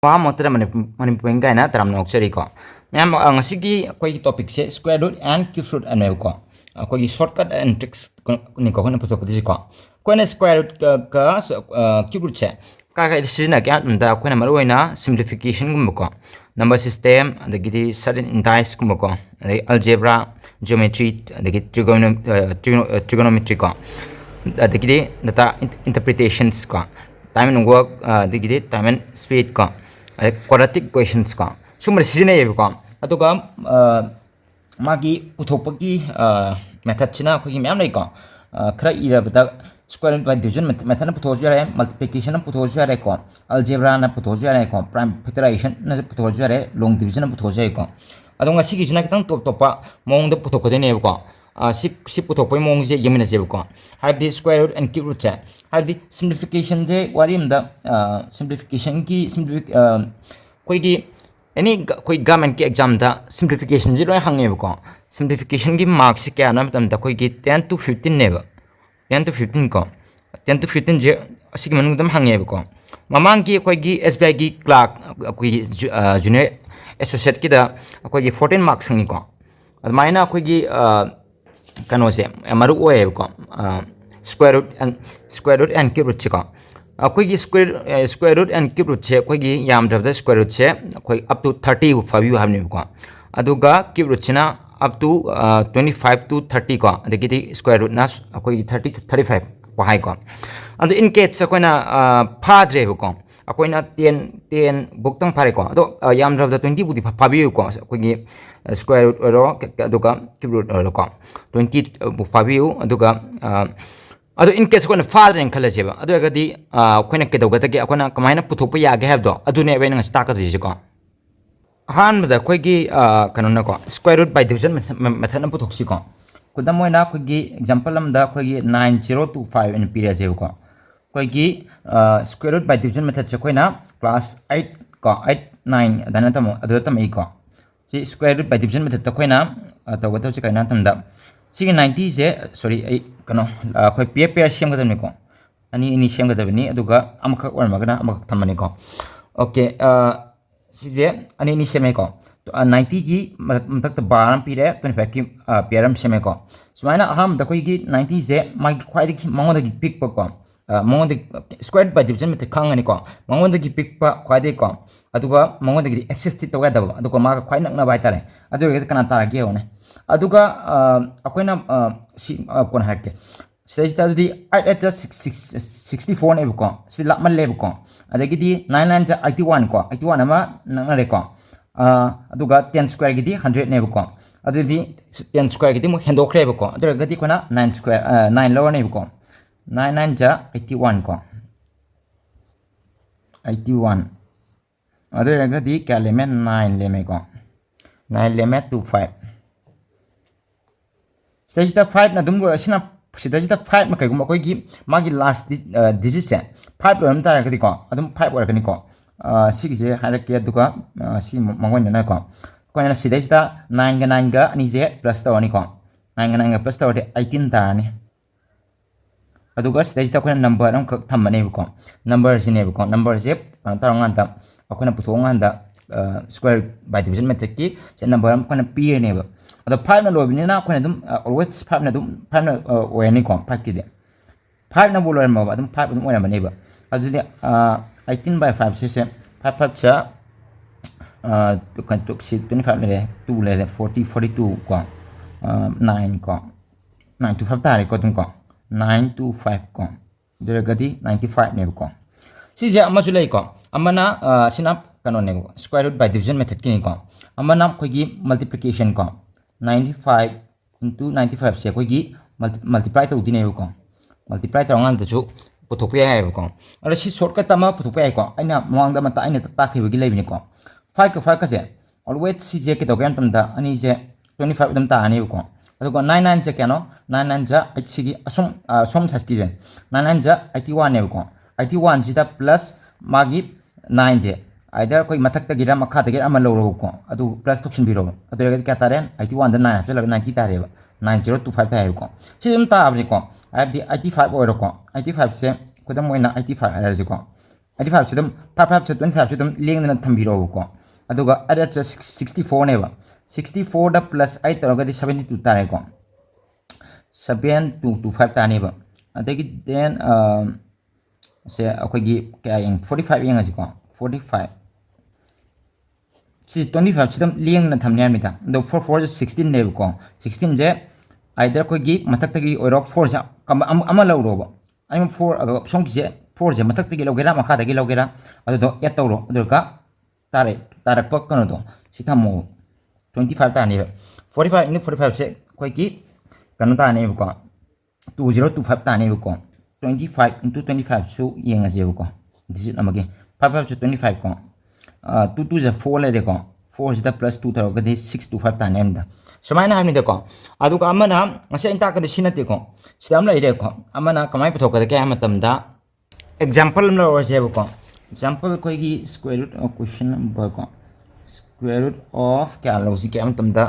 Motra Manipur na taram nok cheri ko ma'am ngasigi koi topic se square root and cube root and ko koi shortcut and tricks ni ko na putok disi ko koi na square root ka cube root che ka sijina kya da koi na maruina simplification gum ko number system adagidi certain indices gum ko algebra geometry adagi trigonometry ko adagidi data interpretations ko time and work adagidi time and speed ko quadratic questions ka sumber sijine ko aduga magi uthopaki method china ko myam nei ko khara irabda square root by division method na putho jare multiplication na putho jare ko algebra na putho jare ko prime factorization na putho jare long division na putho jare ko adunga sigi jina kitang top topa mong da putho ko de ne ko si putho poi mong je yemina je ko have the square root and cube root cha have the simplification je warim da simplification ki koi gi any koi government ki exam da simplification je loi hange ko simplification ki marks kya na matam da koi gi 10 to 15 ne ba 10 to 15 ko 10 to 15 je asigi manu dam hange ko mamang ki koi gi SBI ki clerk koi junior associate ki da koi gi 14 marks hangi ko admaina koi gi kano se maru oe ko square root and cube root ko koi gi square root and cube root che koi gi yam da square root che koi up to 30 5 have ne ko aduga cube root china up to 25 to 30 ko adagi square root na koi 30 to 35 ko hai ko adu in case ko na phadre ko akoina 10 boktang phare ko ado yam da 20 budi phabi ko koi gi square root ro aduga cube root ro ko 20 phabi aduga ado in case ko na father en khala jeba ado agadi koina ke doga take akona kamaina puthok pa ya ge have do adu ne ben sta ka ji ko han da koi gi kanona ko square root by division method na puthok si ko kudam moina koi gi example am da koi gi 9025 in period je ko koi gi square root by division method che koina class 8 ko 8 9 dana tam adu tam ko si square root by division method to koina to ga to chi kaina tam da sigi 90 je sorry kano koi pair sem ga ko ani ini sem ga ni aduga amaka or magana amaka thamani ko okay sije ani ini sem ko 90 gi matak ta baram pire 25 ki pairam sem ko sumaina aham da koi gi 90 je mai khwai di mangon da gi pick pa ko mangon da square by division method khang ani ko mangon da gi pick pa khwai de ko aduga mangon da gi access ti to ga da aduga ma khwai nak na bai tare aduga kana ta ge one aduga akoina si kon hakke stage ta di 8 64 ne ko si lakman le ko adagi di 99 ja 81 ko 81 ama nang re ko aduga 10 square gi di 100 ne ko adu di 10 square gi di mo hendokre ko aduga di kona 9 square 9 lower ne ko 99 ja 81 ko 81 aduga di kaleme 9 le me ko 9 le me 25 stage ta 5 na dum go sina stage ta 5 ma kai gum koi gi magi last digit se 5 ram ta ka di ko adum 5 or ka ni ko si je ha ke duka si mangwan na ko ko na stage ta 9 ga 9 ga ani je plus ta ni ko 9 ga 9 ga plus ta de 18 ta ni aduga stage ta ko number am ka tham ne ko number si ne ko number je ta ngan ta ko na puthong ngan da square by division method ki se number am ko na p ne ba ado 5 na lobi na ko na dum always 5 na dum 5 na we ni ko 5 ki de 5 na bulo ma ba dum 5 dum ona ma ne ba adu de 18 by 5 se 5 5 cha to kan to si 25 le 2 le 40 42 ko 9 ko 9 to 5 ta re ko dum ko 9 to 5 ko de ga di 95 ne ko si je ama su le ko amana sinap kanon ne ko square root by division method ki ni ko amana ko gi multiplication ko 95 into 95 se ko gi multiply to di ne ko multiply to ngan ta chu puthok ya hai ko ara si shortcut ta ma puthok ya ko aina mawang da mata aina ta khi gi le ni ko 5 ka 5 ka se always si je ke to gan tam da ani je 25 dam ta ani ko adugo 99 je kano 99 ja h gi som sat ki je 99 ja 81 ne ko 81 ji da plus magi 9 je either koi mathak ta gira makha ta gira ama lo ro ko adu plus toxin biro adu ga ka taren 81 da 9 hapse lag 90 ta re 9025 ta hai ko si dum ta abri ko I have the 85 or ko 85 se ko da moina 85 ara ji ko 85 sidam 55 se 25 sidam lengna thambiro ko aduga ada 64 neba 64 da plus 8 taragadi 72 tare ko 7225 tane ba adagi then se akogi kaya yang 45 yang asi ko 45 si 25 sidam lengna thamnya mita do 44 16 neba ko 16 je either kogi matak tagi oiro 4 ja ama lawro ba I'm 4 song ki je 4 je matak tagi logera makha tagi logera ado do ya tawro ado ka tare tarak pak kano do sitamo 25 tane 45 into 45 se kogi kano tane ko 2025 tane ko 25 into 25 so yang aje ko digit amage 55 to 25 ko 2 2 is 4 le ko 4 is plus 2 taro ka 625 tane amda sumaina hamni de ko adu ka amana ngase inta ka sinate ko sidam la ide ko amana kamai pathok ka kya matamda example no aje ko example ko gi square root of question number ko square root of kya logic kya matamda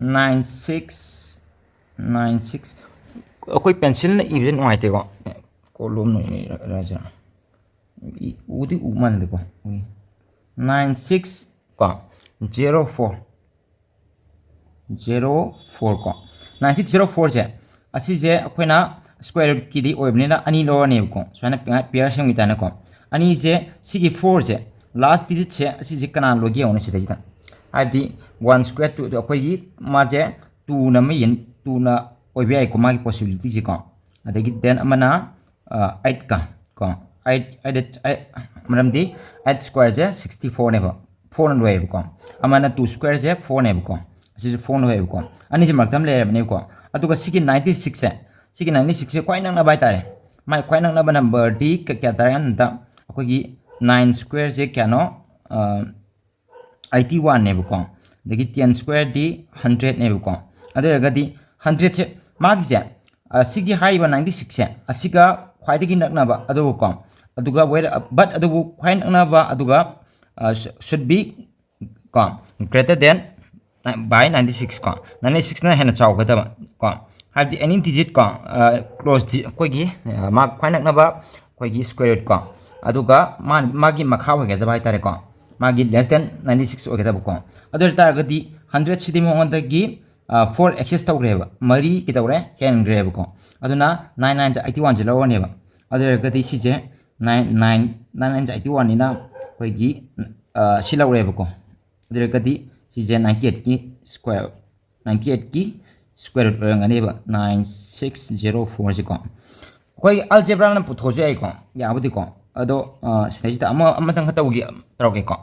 96 कोई pencil ने even वाइटे को column नहीं राजा उदी उमान देखो 96 का 04 को 9604 जे असी जे अखोना स्क्वायर रूट की दी ओइबनेना अनि लो ने को सोना पेयर संगिता ने को अनि जे सिगी 4 जे लास्ट डिजिट छे असी जे कना लोगी ओने सिदा जिता आदि 1 स्क्वायर टू अखोई माजे 2 न मे 2 न ओइबे आई को मागी पॉसिबिलिटी जे को अदगी देन अमना 8 का 8 मरम दी 8 स्क्वायर जे 64 ने 4 न लोए को अमना 2 स्क्वायर जे 4 ने को असी 4 न होए को अनि जे मक्तम ले ने को अदुगा सिगी 96 से सिगी 96 से क्वाइ नंग ना बाय तारे माय क्वाइ नंग ना नंबर डी क्या तारे अंता अखोगी 9 स्क्वायर जे क्या नो 81 ने को दगी 10 स्क्वायर डी 100 ने को अदगदी 100 से मागी जे सिगी हाइबा 96 से असिगा ख्वाइदगी नकनाबा अदो को अदुगा वेर बट अदुगु ख्वाइ नकनाबा अदुगा should be को greater than by 96 को 96 ना है ना चाव गदा को have the any digit को close कोई गी माग ख्वाइ नकनाबा कोई गी square root को अदुगा मागी मखा हो गया दबाई तारे को मागी less than 96 हो गया दब को अदर तारगदी 100 सिदी मोहंदगी 4 एक्सेस तौरेबा मरी की तौरे हेनग्रेब को अदुना 99 81 जे लवनेबा अदरगदी सिजे 99 निना कोइगी सिलौरेब को अदरगदी सिजे 98 की स्क्वायर 98 की स्क्वायर रूट रंगनेबा 9604 जे को कोइ अलजेब्रा न पुथोजे आई को याबुदी को अदो सिनेजिता अमतंग तौगी तरोगे को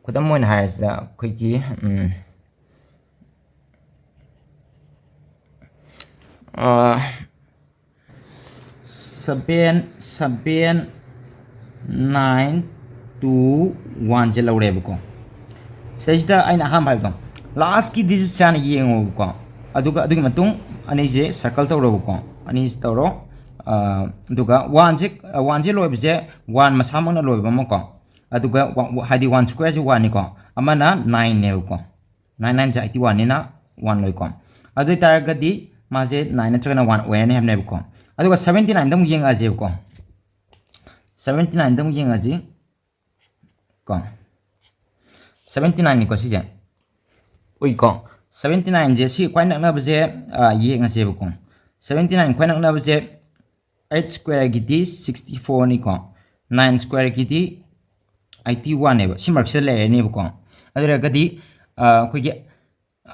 खुदम मोइन हाइस कोइगी 7921 जे लौरेब को सिदा आइना हाम भाई को लास्ट की डिजिट सान येंगो को अदुगा अदुगी मतुंग अनि जे सर्कल तौरब को अनि तौरो अदुगा 1 जे लोइब जे 1 मसामन लोइब म को अदुगा हादि 1 स्क्वायर जे 1 नि को अमना 9 ने को 99 जे 81 निना 1 लोइ को अदु तारगदी माजे 9 नत्रगना 1 ओयने हमने को अदुगा 79 दम येंग आजे को 79 दम येंग आजे को 79 नि को सिजे ओइ को 79 जे सि क्वाइ नकना बजे येंग आजे को 79 क्वाइ नकना बजे 8 स्क्वायर गिदी 64 नि को 9 स्क्वायर गिदी 81 ने सिमर्क से ले ने को अदुरगदी कोइ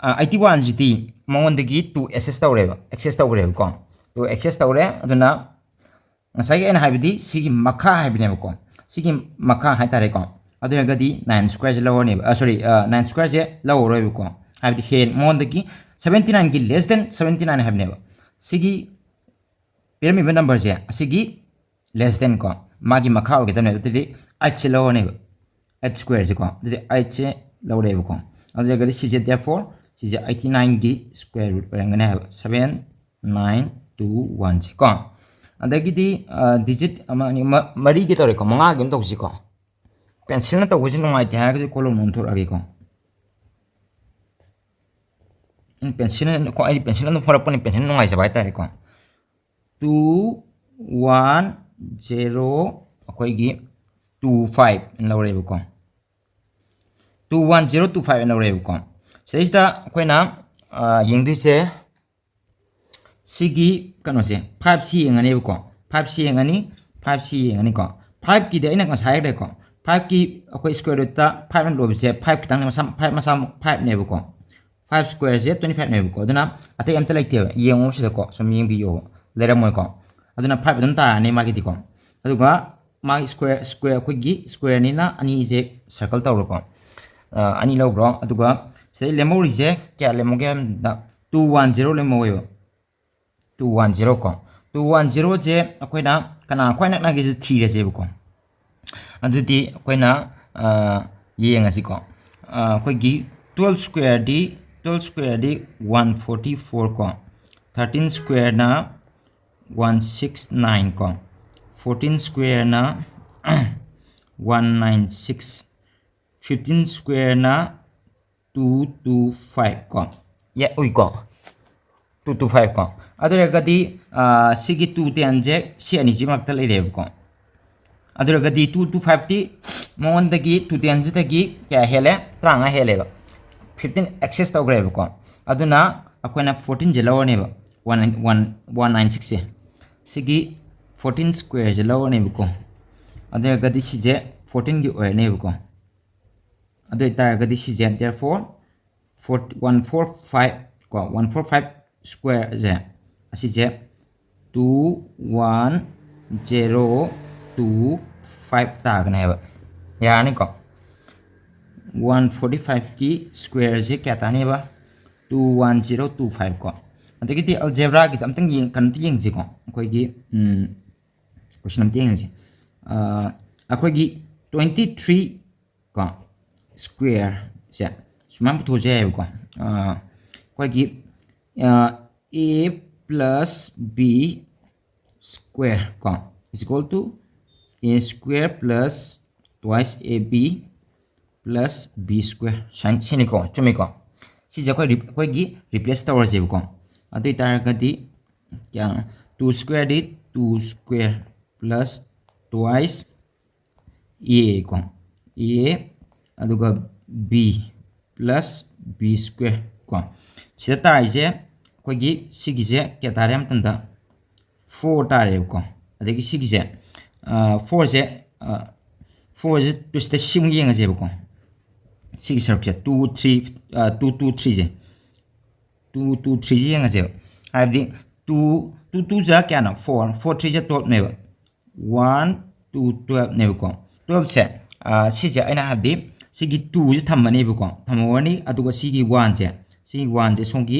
81 जिती मौंदगी 2 एक्सेस तौरेबा एक्सेस तौरेबा को 2 access तौरे अदुना ngasai en haibidi sigi makha haibine ko sigi makha hai tare ko adugadi 9 square je lower ne sorry 9 square je lower roi ko haibidi hen mondagi 79 gi less than 79 haibine sigi pyramid number je sigi less than ko magi makha oge tamne tidi 8 je lower ne 8 square je ko tidi 8 je lower roi ko adugadi sigi therefore sigi 89 gi square root parangane 7921 je ko adagidi digit amani mari gi tore ko manga gem to ko pencil na to ko jinung ai ta ga ko lo non thor age ko in pencil ko ai pencil no phora poni pencil no ai sa bai ta ko 2 1 0 ꯑꯩꯈꯣꯏꯒꯤ 25 ꯑꯅ ꯂꯧꯔꯦꯕꯀꯣ 21025 ꯑꯅ ꯂꯧꯔꯦꯕꯀꯣ ꯁꯤꯗꯩꯁꯤꯗ ꯑꯩꯈꯣꯏꯅ ꯌꯦꯡꯗꯣꯏꯁꯦ ꯁꯤꯒꯤ ꯀꯩꯅꯣꯁꯦ 5C ꯌꯦꯡꯉꯅꯦꯕꯀꯣ 5C ꯌꯦꯡꯉꯅꯤ 5C ꯌꯦꯡꯉꯅꯤꯀꯣ 5ꯀꯤꯗꯤ ꯑꯩꯅ ꯉꯁꯥꯏ ꯍꯥꯏꯈ꯭ꯔꯦꯀꯣ 5ꯀꯤ ꯑꯩꯈꯣꯏ ꯁ꯭ꯀ꯭ꯋꯦꯔ ꯔꯨꯠꯇ 5 ꯅ ꯂꯣꯏꯕꯁꯦ 5 ꯈꯤꯇꯪ ꯃꯁꯥ 5ꯅꯦꯕꯀꯣ 5 ꯁ꯭ꯀ꯭ꯋꯦꯔꯁꯦ 25ꯅꯦꯕꯀꯣ ꯑꯗꯨꯅ ꯑꯇꯩ ꯑꯝꯇ ꯂꯩꯇꯦꯕ ꯌꯦꯡꯉꯣ ꯁꯤꯗꯀꯣ ꯁꯨꯝ ꯌꯦꯡꯕꯤꯌꯣ ꯂꯩꯔꯝꯃꯣꯏꯀꯣ ꯑꯗꯨꯅ 5 ꯑꯗꯨꯝ ꯇꯥꯔꯅꯤ ꯃꯥꯒꯤꯗꯤꯀꯣ ꯑꯗꯨꯒ ꯃꯥꯒꯤ ꯁ꯭ꯀ꯭ꯋꯦꯔ ꯑꯩꯈꯣꯏꯒꯤ ꯁ꯭ꯀ꯭ꯋꯦꯔꯅꯤꯅ ꯑꯅꯤꯁꯦ ꯁꯔꯀꯜ ꯇꯧꯔꯣꯀꯣ ꯑꯅꯤ ꯂꯧꯕ꯭ꯔꯣ ꯑꯗꯨꯒ ꯁꯤꯗꯩ ꯂꯦꯝꯍꯧꯔꯤꯁꯦ ꯀꯌꯥ ꯂꯦꯝꯍꯧꯒꯦ ꯍꯥꯏꯕꯗ 210 ꯂꯦꯝꯍꯧꯋꯦꯕ 210 ꯀꯣ 210ꯁꯦ ꯑꯩꯈꯣꯏꯅ ꯀꯅꯥ ꯈ꯭ꯋꯥꯏ ꯅꯛꯅꯒꯦꯁꯦ ꯊꯤꯔꯁꯦꯕꯀꯣ ꯑꯗꯨꯗꯤ ꯑꯩꯈꯣꯏꯅ ꯌꯦꯡꯉꯁꯤꯀꯣ ꯑꯩꯈꯣꯏꯒꯤ 12 squareꯗꯤ 144 ꯀꯣ 13 square-나 169 ꯀꯣ 14 square-나 196 15 square-나 225 ꯀꯣ ꯎꯏꯀꯣ 225 ꯀꯣ ꯑꯗꯨꯔꯒꯗꯤ ꯁꯤꯒꯤ 210ꯁꯦ ꯁꯤ ꯑꯅꯤꯁꯤ ꯃꯔꯛꯇ ꯂꯩꯔꯦꯕꯀꯣ ꯑꯗꯨꯔꯒꯗꯤ 225ꯇꯤ ꯃꯉꯣꯟꯗꯒꯤ 210ꯁꯤꯗꯒꯤ ꯀꯌꯥ ꯍꯦꯜꯂꯦ 35 ꯍꯦꯜꯂꯦꯕ 15 ꯑꯦꯛꯁꯦꯁ ꯇꯧꯈ꯭ꯔꯦꯕꯀꯣ ꯑꯗꯨꯅ ꯑꯩꯈꯣꯏꯅ 14ꯁꯦ ꯂꯧꯔꯅꯦꯕ 196ꯁꯦ ꯁꯤꯒꯤ 14 square-ꯁꯦ ꯂꯧꯔꯅꯦꯕꯀꯣ ꯑꯗꯨꯔꯒꯗꯤ ꯁꯤꯁꯦ 14ꯒꯤ ꯑꯣꯏꯔꯅꯦꯕꯀꯣ ꯑꯗꯨ ꯑꯣꯏꯇꯥꯔꯒꯗꯤ ꯁꯤꯁꯦ therefore 145 ꯀꯣ 145 square-ꯁꯦ ꯑꯁꯤꯁꯦ 21025 ꯇꯥꯒꯅꯦꯕ ꯌꯥꯔꯅꯤꯀꯣ 145ꯀꯤ square-ꯁꯦ kaya ꯇꯥꯅꯦꯕ 21025 ꯀꯣ ꯑꯗꯒꯤꯗꯤ ꯑꯜꯖꯦꯕ꯭ꯔꯥꯒꯤꯗ ꯑꯝꯇꯪ ꯀꯩꯅꯣꯝꯇ ꯌꯦꯡꯁꯤꯀꯣ ꯑꯩꯈꯣꯏꯒꯤ ꯀꯣꯏꯁꯟ ꯑꯝꯇ ꯌꯦꯡꯁꯤ ꯑꯩꯈꯣꯏꯒꯤ 23 ꯀꯣ square-ꯁꯦ ꯁꯨꯃꯥꯏꯅ ꯄꯨꯊꯣꯛꯁꯦ ꯌꯥꯏꯕꯀꯣ ꯑꯩꯈꯣꯏꯒꯤ a plus b square ꯀꯣ is equal to a square plus twice ab plus b square ꯁꯤꯅꯤꯀꯣ ꯆꯨꯝꯃꯤꯀꯣ ꯁꯤꯁꯦ ꯑꯩꯈꯣꯏꯒꯤ ꯔꯤꯄ꯭लेस ꯇꯧꯔꯁꯦꯕꯀꯣ ꯑꯗꯨ ꯑꯣꯏꯇꯥꯔꯒꯗꯤ ꯀꯌꯥ 2 square-ꯗꯤ 2 square plus twice a ꯀꯣ a ꯑꯗꯨꯒ b plus b square ꯀꯣ ꯁꯤꯗ ꯇꯥꯔꯤꯁꯦ ꯑꯩꯈꯣꯏꯒꯤ ꯁꯤꯒꯤꯁꯦ ꯀꯌꯥ ꯇꯥꯔꯦ ꯍꯥꯏꯕ ꯃꯇꯝꯗ 4 ꯇꯥꯔꯦꯕꯀꯣ ꯑꯗꯒꯤ ꯁꯤꯒꯤꯁꯦ 4ꯁꯦ ꯁꯤꯗ ꯁꯤꯃꯨꯛ ꯌꯦꯡꯉꯁꯦꯕꯀꯣ ꯁꯤꯒꯤ ꯁꯔꯨꯛꯁꯦ 223ꯁꯦ 223ꯁꯦ ꯌꯦꯡꯉꯁꯦꯕ ꯍꯥꯏꯕꯗꯤ 2 ꯀꯌꯥꯅꯣ 4 3ꯁꯦ 12ꯅꯦꯕ 1 2 12ꯅꯦꯕꯀꯣ 12ꯁꯦ ꯁꯤꯁꯦ ꯑꯩꯅ ꯍꯥꯏꯕꯗꯤ ꯁꯤꯒꯤ 2ꯁꯦ ꯊꯝꯃꯅꯦꯕꯀꯣ ꯊꯝꯃꯧꯔꯅꯤ ꯑꯗꯨꯒ ꯁꯤꯒꯤ 1ꯁꯦ ꯁꯣꯝꯒꯤ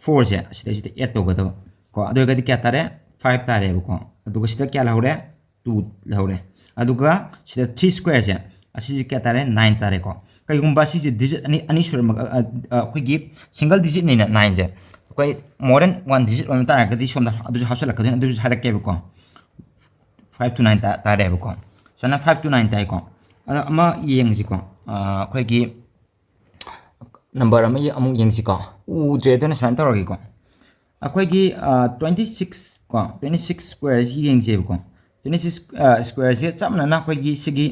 4ꯁꯦ ꯑꯁꯤꯗ add ꯇꯧꯒꯗꯕ ꯀꯣ ꯑꯗꯨ ꯑꯣꯏꯔꯒꯗꯤ ꯀꯌꯥ ꯇꯥꯔꯦ 5 ꯇꯥꯔꯦꯕꯀꯣ ꯑꯗꯨꯒ ꯁꯤꯗ ꯀꯌꯥ ꯂꯧꯔꯦ 2 ꯂꯧꯔꯦ ꯑꯗꯨꯒ ꯁꯤꯗ 3 square-ꯁꯦ ꯑꯁꯤꯁꯦ ꯀꯌꯥ ꯇꯥꯔꯦ 9 ꯇꯥꯔꯦꯀꯣ ꯀꯩꯒꯨꯝꯕ ꯁꯤꯁꯦ ꯗꯤꯖꯤꯠ ꯑꯅꯤ ꯁꯨꯔꯝꯃꯒ ꯑꯩꯈꯣꯏꯒꯤ ꯁꯤꯡꯒꯜ ꯗꯤꯖꯤꯠꯅꯤꯅ 9ꯁꯦ ꯑꯩꯈꯣꯏ ꯃꯣꯔ ꯗꯦꯟ 1 ꯗꯤꯖꯤꯠ ꯑꯣꯏꯕ ꯇꯥꯔꯒꯗꯤ ꯁꯣꯝꯗ ꯑꯗꯨꯁꯨ ꯍꯥꯞꯆꯤꯜꯂꯛꯀꯗꯣꯏꯅꯤ ꯑꯗꯨꯁꯨ ꯍꯥꯏꯔꯛꯀꯦꯕꯀꯣ 5 to 9 ꯇꯥꯔꯦꯕꯀꯣ ꯁꯨꯃꯥꯏꯅ 5 to 9 ꯇꯥꯏꯀꯣ ꯑꯃ ꯌꯦꯡꯁꯤꯀꯣ ꯑꯩꯈꯣꯏꯒꯤ ꯅꯝꯕꯔ ꯑꯃ ꯑꯃꯨꯛ ꯌꯦꯡꯁꯤꯀꯣ ꯎꯗ꯭ꯔꯦ ꯑꯗꯨꯅ ꯁꯨꯃꯥꯏꯅ ꯇꯧꯔꯒꯦꯀꯣ ꯑꯩꯈꯣꯏꯒꯤ 26 ꯀꯣ 26 square-ꯁꯤ ꯌꯦꯡꯁꯦꯕꯀꯣ 26 square-ꯁꯦ ꯆꯞ ꯃꯥꯟꯅꯅ ꯑꯩꯈꯣꯏꯒꯤ ꯁꯤꯒꯤ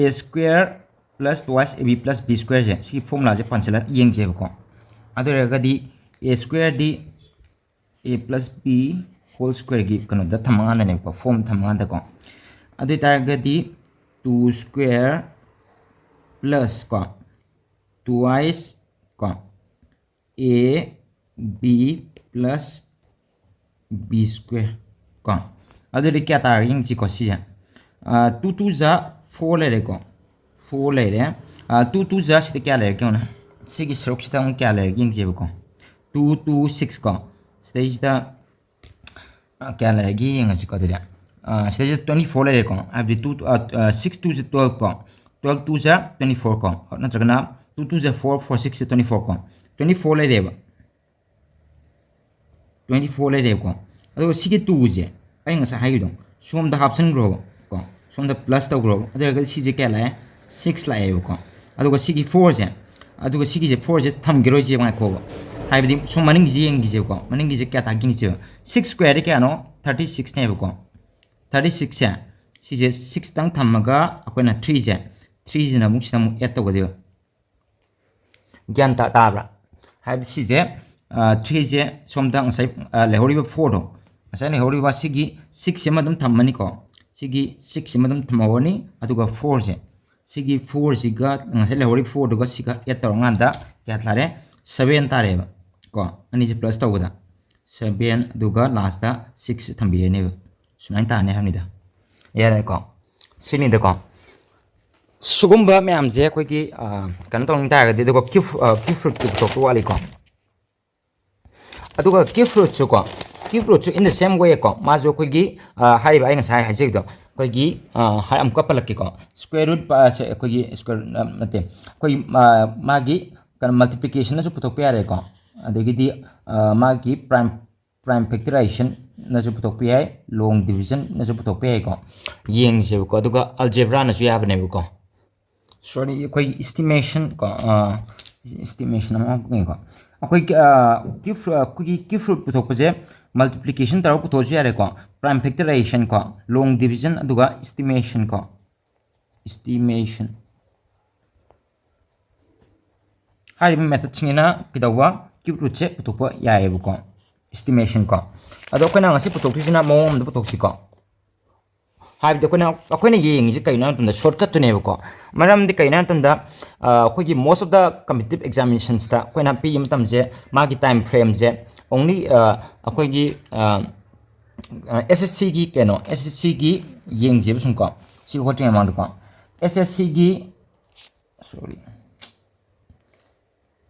a square plus twice ab plus b square-ꯁꯦ ꯁꯤꯒꯤ ꯐꯣꯔꯃꯨꯂꯥꯁꯦ ꯄꯥꯟꯁꯤꯜꯂ ꯌꯦꯡꯁꯦꯕꯀꯣ ꯑꯗꯨ ꯑꯣꯏꯔꯒꯗꯤ a square-ꯗꯤ a plus b whole square-ꯒꯤ ꯀꯩꯅꯣꯗ ꯊꯝꯃꯀꯥꯟꯗꯅꯦꯕꯀꯣ ꯐꯣꯔꯝ ꯊꯝꯃꯀꯥꯟꯗꯀꯣ ꯑꯗꯨ ꯑꯣꯏꯇꯥꯔꯒꯗꯤ 2 square plus ꯀꯣ twice ꯀꯣ a b plus b square ꯀꯣ ꯑꯗꯨꯗꯤ ꯀꯌꯥ ꯇꯥꯔꯒ ꯌꯦꯡꯁꯤꯀꯣ ꯁꯤꯁꯦ 2 2 ꯖꯥ 4 ꯂꯩꯔꯦꯀꯣ 4 ꯂꯩꯔꯦ 2 2 ꯖꯥ ꯁꯤꯗ ꯀꯌꯥ ꯂꯩꯔꯦ ꯌꯦꯡꯉꯣ ꯁꯤꯒꯤ ꯁꯔꯨꯛꯁꯤꯗ ꯑꯃꯨꯛ ꯀꯌꯥ ꯂꯩꯔꯦ ꯌꯦꯡꯁꯦꯕꯀꯣ 2 2 6 ꯀꯣ ꯁꯤꯗꯩꯁꯤꯗ kaya lagi yang ngasih kau tadi stage 24 lagi kau habis 6 2 12 kau 12 2 ja 24 kau nanti kena 2 2 ja 4 4 6 24 kau 24 lagi deh 24 lagi deh kau aduh sih 2 ja ayo ngasih hai dong som dah option grow kau som dah plus tau grow aduh kalau sih kaya lah 6 lagi kau aduh sih 4 ja aduh sih 4 ja tham gero sih mana kau हाइबदी सो मनिंग जी यंगिजे को मनिंग जी क्या ताकिंग जे 6 square क्या no 36 ने को 36 से सिजे 6 तंग थमगा अकोना 3 जे 3 जे ना मुक सिना eight तो गदियो ज्ञान ताब्रा हाइब सिजे 3 जे सोमदंग साइ लेहोरिबा 4 दो असै लेहोरिबा सिगी 6 से मदम थमनी को सिगी 6 से मदम थमवनी अदुगा 4 जे सिगी 4 सिगा असै लेहोरि 4 दुगा सिगा एट तो nganda क्या थारे 7 तारेबा को अनि जे प्लस तौगदा 7 दुगा लास्ट दा 6 थंबियने सुनाइन ताने हमनिदा यारे को सिनि द को सुगुम्बा मैम जे कोई की कन तो निता गदि दुगा क्यू फ्रूट की तो वाली को अदुगा क्यू फ्रूट चु को क्यू फ्रूट चु इन द सेम वे को माजो कोई की हारिबा आइ ngasai हाइजे दो कोई की हाय अम कपल की को स्क्वायर रूट से कोई की स्क्वायर नते कोई मागी कन मल्टीप्लिकेशन न पुथोक पे यारे को अदगिदी मागी प्राइम फैक्टराइजेशन न पुथोक पे है लॉन्ग डिवीजन न पुथोक पे है को येंग जे को अदुगा अलजेब्रा न याबने को सॉरी कोई एस्टिमेशन को एस्टिमेशन अम को कोई क्यू फ्रूट पुथोक पे मल्टीप्लिकेशन तरह पुथोक यारे को प्राइम फैक्टराइजेशन को लॉन्ग डिवीजन अदुगा एस्टिमेशन को एस्टिमेशन हारिबा मेथड सिंगना किदवा क्यू फ्रूट से पुथोक याएबो को एस्टिमेशन को अदो कोना ngasi पुथोकसिना मोम द पुथोकसिको हाइब अखोना येंगिसे कइना तुंदा शॉर्टकट तुनेबो को मरम दि कइना तुंदा अखोगी most of the competitive examinations ता कोना पी मतम जे मागी टाइम फ्रेम जे ओनली अखोगी SSC की केनो SSC की येंगजे बसुंको सि होटिंग अमाउंट को SSC की सॉरी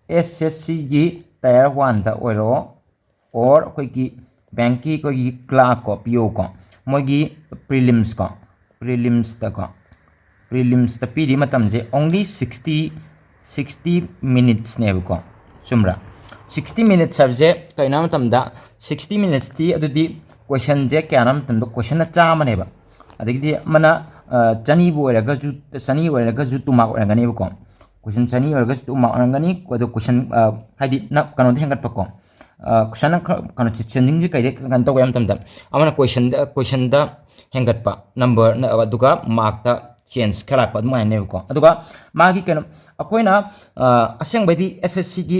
SSC की टायर 1 दा ओरो और कोई की बैंक की कोई क्लार्क को PO को मोगी प्रीलिम्स को प्रीलिम्स ता पीरी मतम जे ओनली 60 मिनट्स ने को चुमरा 60 मिनट्स सबजे कइना मतम दा 60 मिनट्स ती अदुदी क्वेश्चन जे क्या नाम तंदो क्वेश्चन चामने बा अदगिदी मना चनी बोरगा जु सनी ओरगा जु तुमा ओरगाने को क्वेश्चन चनी ओरगा तुमा ओरगानी को क्वेश्चन हाइदि न कनो हेंगत पको क्वेश्चन कनो चेंजिंग जे कइरे कन तो गयम तमदा अमना क्वेश्चन दा हेंगतपा नंबर अदुगा मार्क दा चेंज खलाप अदुमाने को अदुगा मागी कनो अकोइना असेंग बदि SSC की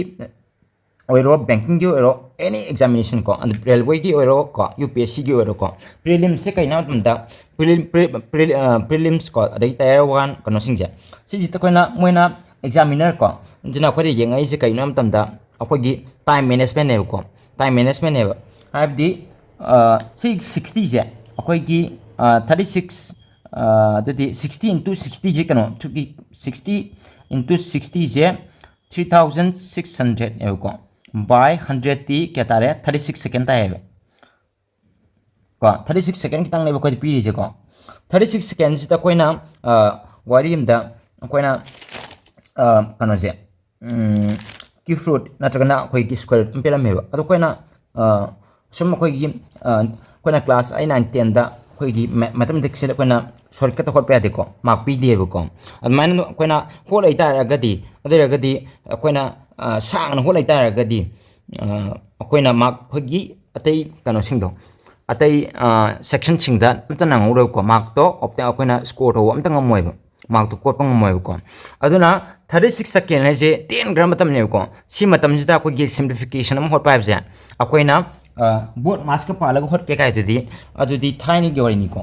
ओरो बैंकिंग की ओरो एनी एग्जामिनेशन को रेलवे की ओरो को UPSC की ओरो को प्रीलिम्स से कइना तमदा प्रीलिम्स को अदि टायर 1 कनो सिंजे सिजित कोइना मोइना एग्जामिनर को जना खोरे येंगाइ से कइना तमदा अखोगी टाइम मैनेजमेंट ने को टाइम मैनेजमेंट ने हाइबदी 60 जे अखोगी 36 दि 60 into 60 जे कनो 60 into 60 जे 3600 ने को by 100 टी क्या तारे 36 सेकंड ता है को 36 सेकंड की तंग ने को पीरी जे को 36 सेकंड से कोइना वारीम दा कोइना कनो जे क्यू फ्रूट नत्रगना कोई की स्क्वायर रूट पेरम है अदो कोइना सम कोई की कोइना क्लास 9 10 दा कोई की मैथमेटिक्स से कोइना शॉर्टकट होट पे देखो मार्क पी दिए को अदमान कोइना होल इतारगदी अदरगदी कोइना सांग होल इतारगदी कोइना मार्क होगी अतै कनो सिंदो अतै सेक्शन सिंगदा अमता नंगरो को मार्क तो ऑप्टे कोइना स्कोर हो अमता ngमोइबो मार्क तो कोट ngमोइबो को अदुना 36 सेकंड है जे 10 ग्राम मतम ने को सि मतम जिता को गे सिंप्लिफिकेशन हम होट पाइब जे अकोइना बोर्ड मास का पालग होट के काय दि अदुदी थाइनि गे वरिनि को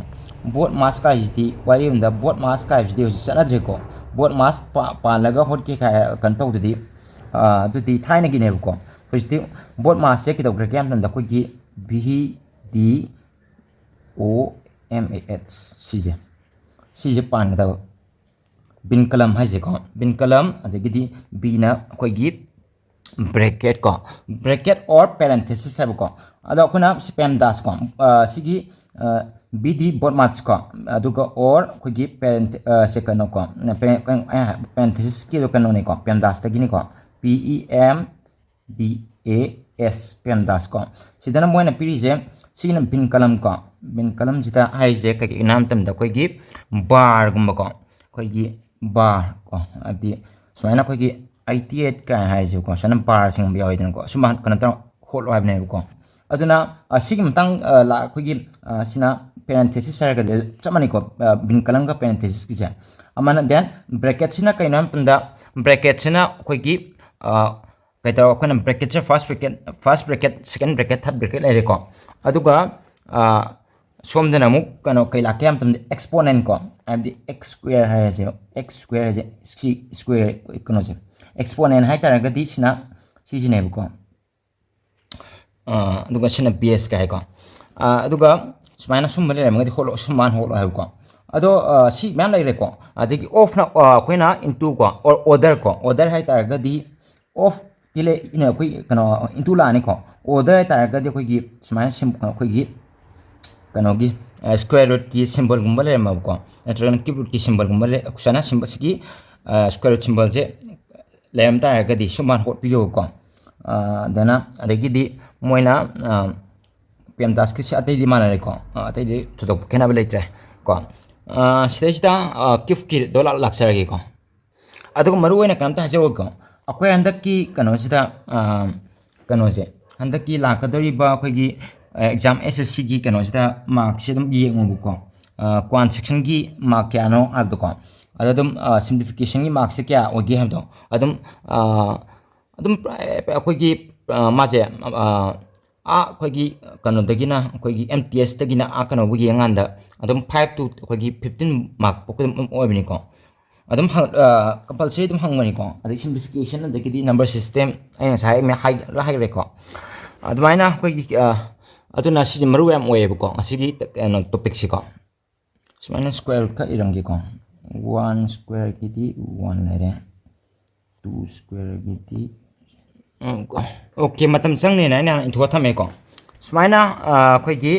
बोर्ड मास का इजदी वारिम दा बोर्ड मास का इजदी हो चनद्रे को बोर्ड मास पालग होट के काय कंतौ दि अदुदी थाइनि गे ने को हुजदी बोर्ड मास से किदो ग्रे am दा को गी BDOMAH सिजे पानगदा बिन कलम है जे को बिन कलम अदगिदी बी ना कोई गी ब्रैकेट को ब्रैकेट और पैरेंथेसिस है को अदा कोना स्पैम दास को सिगी BD बोर्ड मार्क्स को अदुगा और कोई गी पैरेंथ से कनो को पैरेंथेसिस की दो कनो ने को पैम दास तगिनी को PEMDAS पैम दास को सिदना मोइना पिरि जे सिगिना बिन कलम जिता हाइ जे कई नाम तम दा कोई गी बार गुम को कोई गी बार को अदी सोना कोई 88 ka haiju ko sanam par sing bi oidin ko suma kana ta hol wa ne ko aduna sigim tang la ko gi sina parenthesis sa ga chamani ko bin kalang ka parenthesis ki ja amana then bracket sina kai nam punda bracket sina ko gi kai ta ko nam bracket sa first bracket second bracket third bracket le ko aduga somdana muk kano kai la kyam tum exponent ko am the x square has x square is c square kono je exponent hai tar ga di sina si ne ko aduga sina bs ka hai ko aduga sumaina sum bale ma di holo suman holo hai ko ado si man lai re ko adigi off na koina into ko or order hai tar ga di off ile ina koi kano into la ni ko order tar ga di koi gi sumaina sim koi gi kano gi square root ki symbol gumbale ma ko natran keyboard ki symbol gumbale kusana symbol ki square root symbol je lem ta ga di suman hot piyo ko dana adagi di moina pm task ki ate di mana re ko ate di to kena bele tre ko stage ta kif ki dollar laksar gi ko adu maru oina kam ta jawo ko akwai handak ki kano sita kano je handak ki la ka dori ba ko gi exam SSC ki kano sita mark se dum ye ngu ko quant section ki mark kya no ab ko adum simplification ki mark se kya ogi ham do adum ko gi ma je ko gi kano dagina ko gi MTS dagina kano bugi nganda adum 5 to ko gi 15 mark ko oibni ko adum compulsory dum hangmani ko adi simplification dagidi number system ai sai me hai re ko adumaina ko gi aduna si maru am oye ko asigi topic si ko sumana square ka irangi ko 1 square kiti 1 lere 2 square kiti okay matam sang ne na intho thame ko sumana khoi gi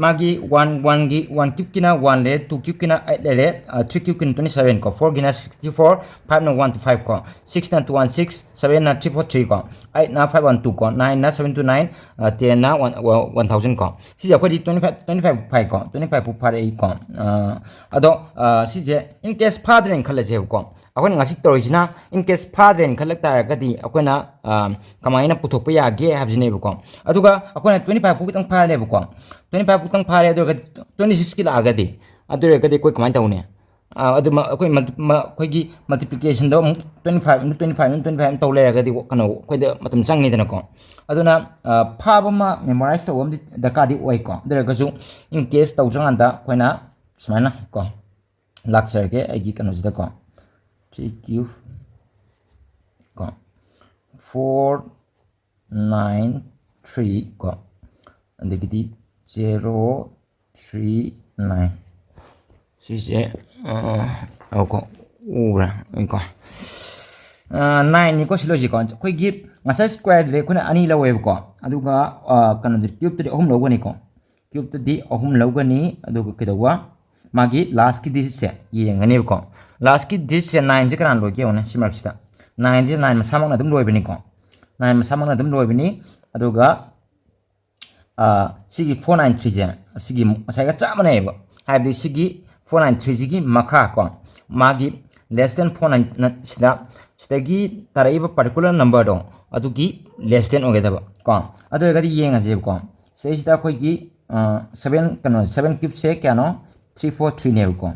magi 1 gi 1 cube kina 1 le 2 cube kina 8 le 3 cube kina 27 ko 4 gina 64 5 na 1 to 5 ko 6 na 2 1 6 7 na 3 4 3 ko 8 na 5 1 2 ko 9 na 7 to 9 10 na 1000 ko si ja ko di 25 5 ko 25 pu pare ko ado si je in case father in khala je ko akon ngasi torojina in case father in khala ta ga di akona kamaina puthok pa ya ge habjine ko aduga akona 25 pu tang pare le ko 25 pu tang pare aduga 26 ki la ga di aduga ga di koi kamai taune aduma koi koi gi multiplication do 25 to le ga di kano koi da matam changi dana ko aduna phaba ma memorize to om da ka di oi ko dera ga ju in case taw jang anda koina sumana ko lecture ke agi kano jida ko 3 ko 493 ko andagidi 039 sise ko ura ko 9 ni ko siloji ko koi gi ngasa square le kuna ani la web ko aduga kanu di cube di ohum logani ko cube di ohum logani aduga kedawa magi last ki this se ye ngani ko last ki this se 9 je kan logi ona simak sta 9 je 9 masamang na dum loi bini ko 9 masamang na dum loi bini aduga sigi 493 je sigi masai ga chamane ba habi sigi 493 jigi makha ko magi less than 49 sida stagi taraiba particular number do adugi less than ogedaba ko adu ga di yenga je ko sei sida khoi gi 7 kano 7 cube se kano 343 ne ko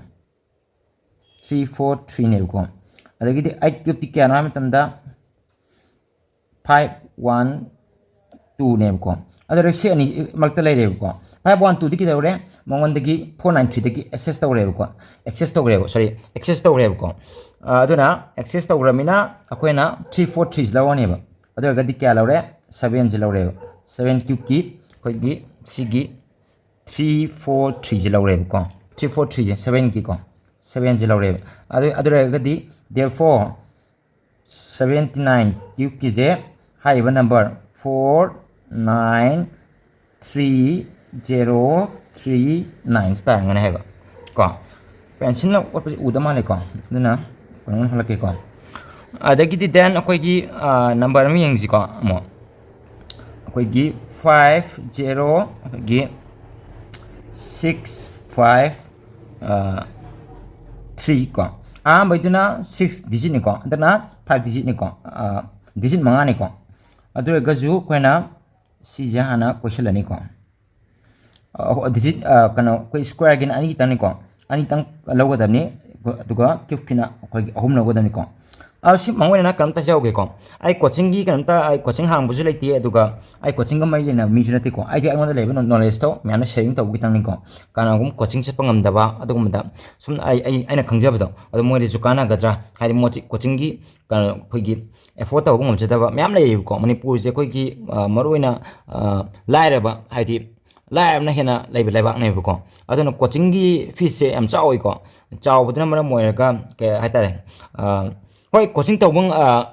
343 ne ko adagi di 8 cube ti kano am tamda 512 ne ko adu re se ani makta lai re ko 512 diki dawre mongon digi 493 digi access tawre ko access tawre ko aduna access tawramina akoina 343 lawani ba adu ga di kya lawre 7 je lawre 7 cube ki koi gi sigi 343 je lawre ko 343 je 7 ki ko 7 je lawre adu ga di therefore 79 cube ki je high number 49309 star ngana heba ko pencil na what udama le ko duna konon halake ko adagi di then akoi gi number mi yengji ko mo akoi gi 50 gi 65 3 ko ꯑꯍꯥꯟꯕꯩꯗꯨꯅ 6 digit ꯅꯤꯀꯣ ꯑꯗꯨꯅ 5 digit ꯅꯤꯀꯣ digit 5 ꯅꯤꯀꯣ ꯑꯗꯨ ꯑꯣꯏꯔꯒꯁꯨ ꯑꯩꯈꯣꯏꯅ ꯁꯤꯁꯦ ꯍꯥꯟꯅ ꯀꯣꯏꯁꯤꯜꯂꯅꯤꯀꯣ digit ꯀꯩꯅꯣ ꯑꯩꯈꯣꯏ ꯁ꯭ꯀ꯭ꯋꯥꯔꯒꯤꯅ ꯑꯅꯤ ꯈꯤꯇꯪꯅꯤꯀꯣ ꯑꯅꯤꯇꯪ ꯂꯧꯒꯗꯕꯅꯤ ꯑꯗꯨꯒ ꯀ꯭ꯌꯨꯕꯀꯤꯅ ꯑꯩꯈꯣꯏꯒꯤ ꯑꯍꯨꯝ ꯂꯧꯒꯗꯕꯅꯤꯀꯣ ꯁꯤ ꯃꯉꯣꯏꯅ ꯀꯩꯅꯣꯝꯇ ꯍꯥꯏꯖꯍꯧꯒꯦꯀꯣ ꯑꯩ ꯀꯣꯆꯤꯡꯒꯤ ꯀꯩꯅꯣꯝꯇ ꯑꯩ ꯀꯣꯆꯤꯡ ꯍꯥꯡꯕꯁꯨ ꯂꯩꯇꯦ ꯑꯗꯨꯒ ꯑꯩ ꯀꯣꯆꯤꯡꯒ ꯃꯔꯤ ꯂꯩꯅꯕ ꯃꯤꯁꯨ ꯅꯠꯇꯦꯀꯣ ꯑꯩꯗꯤ ꯑꯩꯉꯣꯟꯗ ꯂꯩꯕ ꯅꯣꯂꯦꯖꯇꯣ ꯃꯌꯥꯝꯅ ꯁꯦꯌꯔꯤꯡ ꯇꯧꯕ ꯈꯤꯇꯪꯅꯤꯀꯣ ꯀꯅꯥꯒꯨꯝꯕ ꯀꯣꯆꯤꯡ ꯆꯠꯄ ꯉꯝꯗꯕ ꯑꯗꯨꯒꯨꯝꯕꯗ ꯁꯨꯝ ꯑꯩꯅ ꯈꯪꯖꯕꯗꯣ ꯑꯗꯣ ꯃꯣꯏꯗꯁꯨ ꯀꯥꯟꯅꯒꯗ꯭ꯔꯥ ꯍꯥꯏꯗꯤ ꯀꯣꯆꯤꯡꯒꯤ ꯀꯩꯅꯣ ꯑꯩꯈꯣꯏꯒꯤ ꯑꯦꯐꯣꯔꯠ ꯇꯧꯕ ꯉꯝꯖꯗꯕ ꯃꯌꯥꯝ ꯂꯩꯌꯦꯕꯀꯣ ꯃꯅꯤꯄꯨꯔꯁꯦ ꯑꯩꯈꯣꯏꯒꯤ ꯃꯔꯨꯑꯣꯏꯅ ꯂꯥꯏꯔꯕ ꯍꯥꯏꯗꯤ ꯂꯥꯏꯔꯕꯅ ꯍꯦꯟꯅ ꯂꯩꯕ ꯂꯩꯕꯥꯛꯅꯦꯕꯀꯣ ꯑꯗꯨꯅ ꯀꯣꯆꯤꯡꯒꯤ ꯐꯤꯁꯁꯦ ꯌꯥꯝ ꯆꯥꯎꯋꯤꯀꯣ ꯆꯥꯎꯕꯗꯨꯅ ꯃꯔꯝ ꯑꯣꯏꯔꯒ ꯀꯩ ꯍꯥꯏꯇꯥꯔꯦ ꯍꯣꯏ ꯀꯣꯆꯤꯡ ꯇꯧꯕ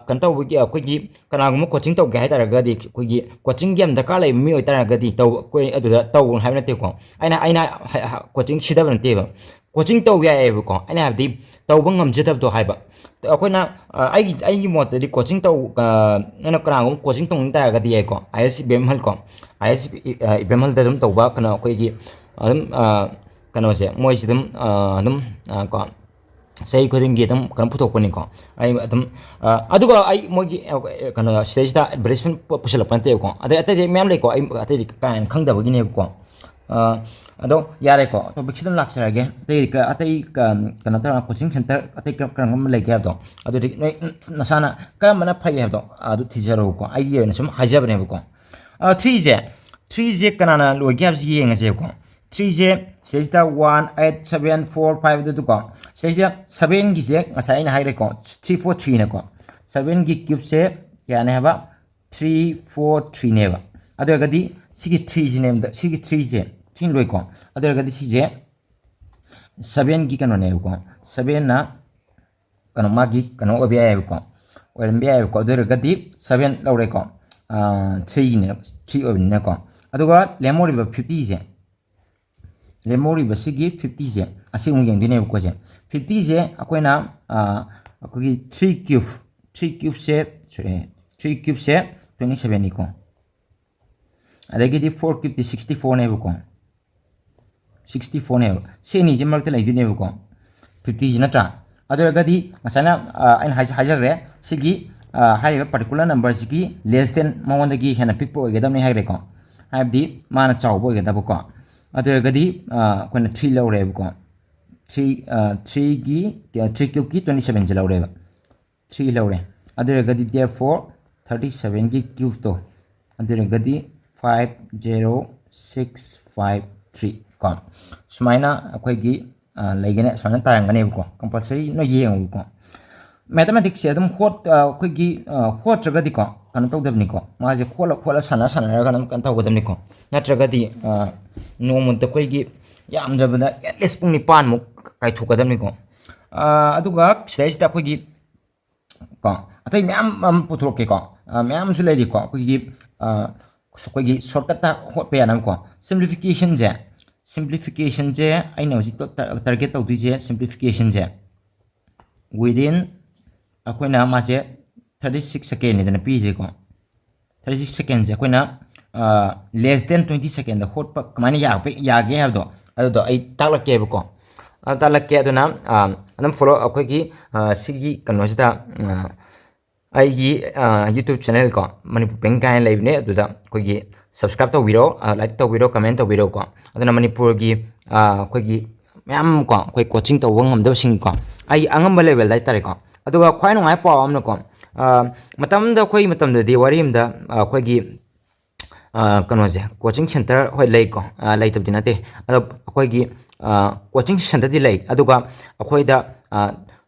ꯀꯩꯅꯣ ꯇꯧꯕꯒꯤ ꯑꯩꯈꯣꯏꯒꯤ ꯀꯅꯥꯒꯨꯝꯕ ꯀꯣꯆꯤꯡ ꯇꯧꯒꯦ ꯍꯥꯏꯇꯥꯔꯒꯗꯤ ꯑꯩꯈꯣꯏꯒꯤ ꯀꯣꯆꯤꯡꯒꯤ ꯌꯥꯝ ꯗꯔꯀꯥꯔ ꯂꯩꯕ ꯃꯤ ꯑꯣꯏꯇꯥꯔꯒꯗꯤ ꯑꯩꯈꯣꯏ ꯑꯗꯨꯗ ꯇꯧꯕ ꯍꯥꯏꯕ ꯅꯠꯇꯦꯀꯣ ꯑꯩꯅ ꯀꯣꯆꯤꯡ ꯁꯤꯗꯕ ꯅꯠꯇꯦꯕ ꯀꯣꯆꯤꯡ ꯇꯧꯕ ꯌꯥꯏꯑꯕꯀꯣ ꯑꯩꯅ ꯍꯥꯏꯕꯗꯤ ꯇꯧꯕ ꯉꯝꯖꯗꯕꯗꯣ ꯍꯥꯏꯕ ꯑꯩꯈꯣꯏꯅ ꯑꯩꯒꯤ ꯃꯣꯠꯇꯗꯤ ꯀꯣꯆꯤꯡ ꯅꯪꯅ ꯀꯅꯥꯒꯨꯝꯕ ꯀꯣꯆꯤꯡ ꯇꯧꯅꯤꯡ ꯇꯥꯔꯒꯗꯤ ꯌꯥꯏꯀꯣ ꯑꯥꯏ ꯑꯦꯁ IBM ꯀꯣ ꯑꯥꯏ ꯑꯦꯁ IBM ꯑꯗꯨꯝ ꯇꯧꯕ ꯀꯩꯅꯣ ꯑꯩꯈꯣꯏꯒꯤ ꯑꯗꯨꯝ ꯀꯩꯅꯣꯁꯦ ꯃꯣꯏꯁꯤ ꯑꯗꯨꯝ ꯀꯣ ꯆꯍꯤ ꯈꯨꯗꯤꯡꯒꯤ ꯑꯗꯨꯝ ꯀꯩꯅꯣ ꯄꯨꯊꯣꯛꯄꯅꯤꯀꯣ ꯑꯩ ꯑꯗꯨꯝ ꯑꯗꯨꯒ ꯑꯩ ꯃꯣꯏꯒꯤ ꯀꯩꯅꯣ ꯁꯤꯗꯩꯁꯤꯗ ꯑꯦꯗꯚꯔꯇꯤꯁꯃꯦꯟ ꯄꯨꯁꯤꯜꯂꯛꯄ ꯅꯠꯇꯦꯕꯀꯣ ꯑꯇꯩꯗꯤ ꯃꯌꯥꯝ ꯂꯩꯀꯣ ꯑꯩ ꯑꯇꯩꯗꯤ ꯀꯥ ꯍꯦꯟꯅ ꯈꯪꯗꯕꯒꯤꯅꯦꯕꯀꯣ ꯑꯗꯣ ꯌꯥꯔꯦꯀꯣ ꯇꯣꯄꯤꯛꯁꯤꯗ ꯂꯥꯛꯆꯔꯒꯦ ꯑꯇꯩ ꯀꯩꯅꯣ ꯇꯧꯔ ꯀꯣꯆꯤꯡ ꯁꯦꯟꯇꯔ ꯑꯇꯩ ꯀꯔꯝꯕ ꯂꯩꯒꯦ ꯍꯥꯏꯕꯗꯣ ꯑꯗꯨꯗꯤ ꯅꯣꯏ ꯅꯁꯥꯅ ꯀꯔꯝꯕꯅ ꯐꯩ ꯍꯥꯏꯕꯗꯣ ꯑꯗꯨ ꯊꯤꯖꯔꯛꯎꯀꯣ ꯑꯩꯒꯤ ꯑꯣꯏꯅ ꯁꯨꯝ ꯍꯥꯏꯖꯕꯅꯦꯕꯀꯣ ꯊ꯭ꯔꯤꯁꯦ ꯀꯅꯥꯅ ꯂꯣꯏꯒꯦ ꯍꯥꯏꯕꯁꯤ ꯌꯦꯡꯉꯁꯦꯕꯀꯣ ꯊ꯭ꯔꯤꯁꯦ ꯁꯤꯗꯩꯁꯤꯗ 1 8 7 4 5 ꯑꯗꯨꯗꯨꯀꯣ ꯁꯤꯗꯩꯁꯤꯗ 7ꯒꯤꯁꯦ ꯉꯁꯥꯏ ꯑꯩꯅ ꯍꯥꯏꯔꯦꯀꯣ 3 4 3ꯅꯦꯀꯣ 7ꯒꯤ ꯀ꯭ꯌꯨꯕꯁꯦ ꯀꯌꯥꯅꯦ ꯍꯥꯏꯕ 3 4 3ꯅꯦꯕ ꯑꯗꯨ ꯑꯣꯏꯔꯒꯗꯤ ꯁꯤꯒꯤ 3ꯁꯤꯅꯦꯕ ꯁꯤꯒꯤ 3ꯁꯦ 3 ꯂꯣꯏꯀꯣ ꯑꯗꯨ ꯑꯣꯏꯔꯒꯗꯤ ꯁꯤꯁꯦ 7ꯒꯤ ꯀꯩꯅꯣꯅꯦꯕꯀꯣ 7ꯅ ꯀꯩꯅꯣ ꯃꯥꯒꯤ ꯀꯩꯅꯣ ꯑꯣꯏꯕ ꯌꯥꯏꯑꯕꯀꯣ ꯑꯣꯏꯔꯝꯕ ꯌꯥꯏꯑꯕꯀꯣ ꯑꯗꯨ ꯑꯣꯏꯔꯒꯗꯤ 7 ꯂꯧꯔꯦꯀꯣ 3ꯒꯤꯅꯦ 3 ꯑꯣꯏꯕꯅꯤꯅꯀꯣ ꯑꯗꯨꯒ ꯂꯦꯝꯍꯧꯔꯤꯕ 50ꯁꯦ ꯂꯦꯝꯍꯧꯔꯤꯕꯁꯤꯒꯤ 50ꯁꯦ ꯑꯁꯤ ꯑꯃꯨꯛ ꯌꯦꯡꯗꯣꯏꯅꯦꯕꯀꯣ 50ꯁꯦ ꯑꯩꯈꯣꯏꯅ ꯑꯩꯈꯣꯏꯒꯤ 3 ꯀ꯭ꯌꯨꯕꯁꯦ 27ꯅꯤꯀꯣ ꯑꯗꯒꯤꯗꯤ 4 ꯀ꯭ꯌꯨꯕꯇꯤ 64ꯅꯦꯕꯀꯣ 64ꯅꯦꯕ ꯁꯤ ꯑꯅꯤꯁꯤ ꯃꯔꯛꯇ ꯂꯩꯗꯣꯏꯅꯦꯕꯀꯣ 50ꯁꯤ ꯅꯠꯇ꯭ꯔꯥ ꯑꯗꯨ ꯑꯣꯏꯔꯒꯗꯤ ꯉꯁꯥꯏꯅ ꯑꯩꯅ ꯍꯥꯏꯖꯈ꯭रे ꯁꯤꯒꯤ ꯍꯥꯏꯔꯤꯕ ꯄꯥꯔꯇꯤꯀꯨꯂꯔ ꯅꯝꯕꯔꯁꯤꯒꯤ ꯂꯦꯁ ꯗꯦꯟ ꯃꯉꯣꯟꯗꯒꯤ ꯍꯦꯟꯅ ꯄꯤꯛꯄ ꯑꯣꯏꯒꯗꯕꯅꯤ ꯍꯥꯏꯈ꯭रेꯀꯣ ꯍꯥꯏꯕꯗꯤ ꯃꯥꯅ ꯆꯥꯎꯕ ꯑꯣꯏꯒꯗꯕꯀꯣ ꯑꯗꯨ ꯑꯣꯏꯔꯒꯗꯤ ꯑꯩꯈꯣꯏꯅ 3 ꯂꯧꯔꯦꯕꯀꯣ 3 ꯀ꯭ꯌꯨꯕꯀꯤ 27ꯁꯦ ꯂꯧꯔꯦꯕ 3 ꯂꯧꯔꯦ ꯑꯗꯨ ꯑꯣꯏꯔꯒꯗꯤ therefore 37ꯒꯤ ꯀ꯭ꯌꯨꯕꯇꯣ ꯑꯗꯨ ꯑꯣꯏꯔꯒꯗꯤ 50653 ꯀꯣ ꯁꯨꯃꯥꯏꯅ ꯑꯩꯈꯣꯏꯒꯤ ꯂꯩꯒꯅꯤ ꯁꯨꯃꯥꯏꯅ ꯇꯥꯔꯝꯒꯅꯦꯕꯀꯣ ꯀꯝꯄꯜꯁꯔꯤ ꯅꯣꯏ ꯌꯦꯡꯉꯨꯀꯣ मैथमेटिक्स एकदम होट अखोगी होट्रगदीको कनो तौदबनिको माजे खोला सानरगा कनो तौगदबनिको नत्रगदी नोमंत अखोगी यामजबदा एटलीस्ट पुंग निपान मुक काइथोकदबनिको अदुगा सिदैसिदा अखोगी को अतै म्याम पुथरोकेको म्यामसु लेदीको अखोगी शॉर्टकट होटपे यानमको सिंप्लिफिकेशन जे आइना हजिक टारगेट तौदुजे सिंप्लिफिकेशन जे within अखोइना मासे 36 सेकेंड निदन पीजेको 36 सेकेंड जे अखोइना लेस देन 20 सेकेंड होट प कमाइना यागे हाबदो अदो आई ताकलकेबको ताकलके अदुना अदम फॉलो अखोइगी सिगी कनोसिदा आइगी YouTube चैनल को मणिपुर बैंक गाइन लेबने अदुदा अखोइगी सब्सक्राइब तौबिरो लाइक तौबिरो कमेंट तौबिरो को अदुना मणिपुर की अखोइगी मैम को अखोइ कोचिंग तौब ngамदबसिंग को आई अंगम लेवल दा तारे को अदुगा ख्वाइ नुंगाइ पाव अमन को मतमदा अखोइ मतमददि वारिमदा अखोइगी कनोजे कोचिंग सेंटर होय लेइ को लेइतबदि नते अदो अखोइगी कोचिंग सेंटर दि लेइ अदुगा अखोइदा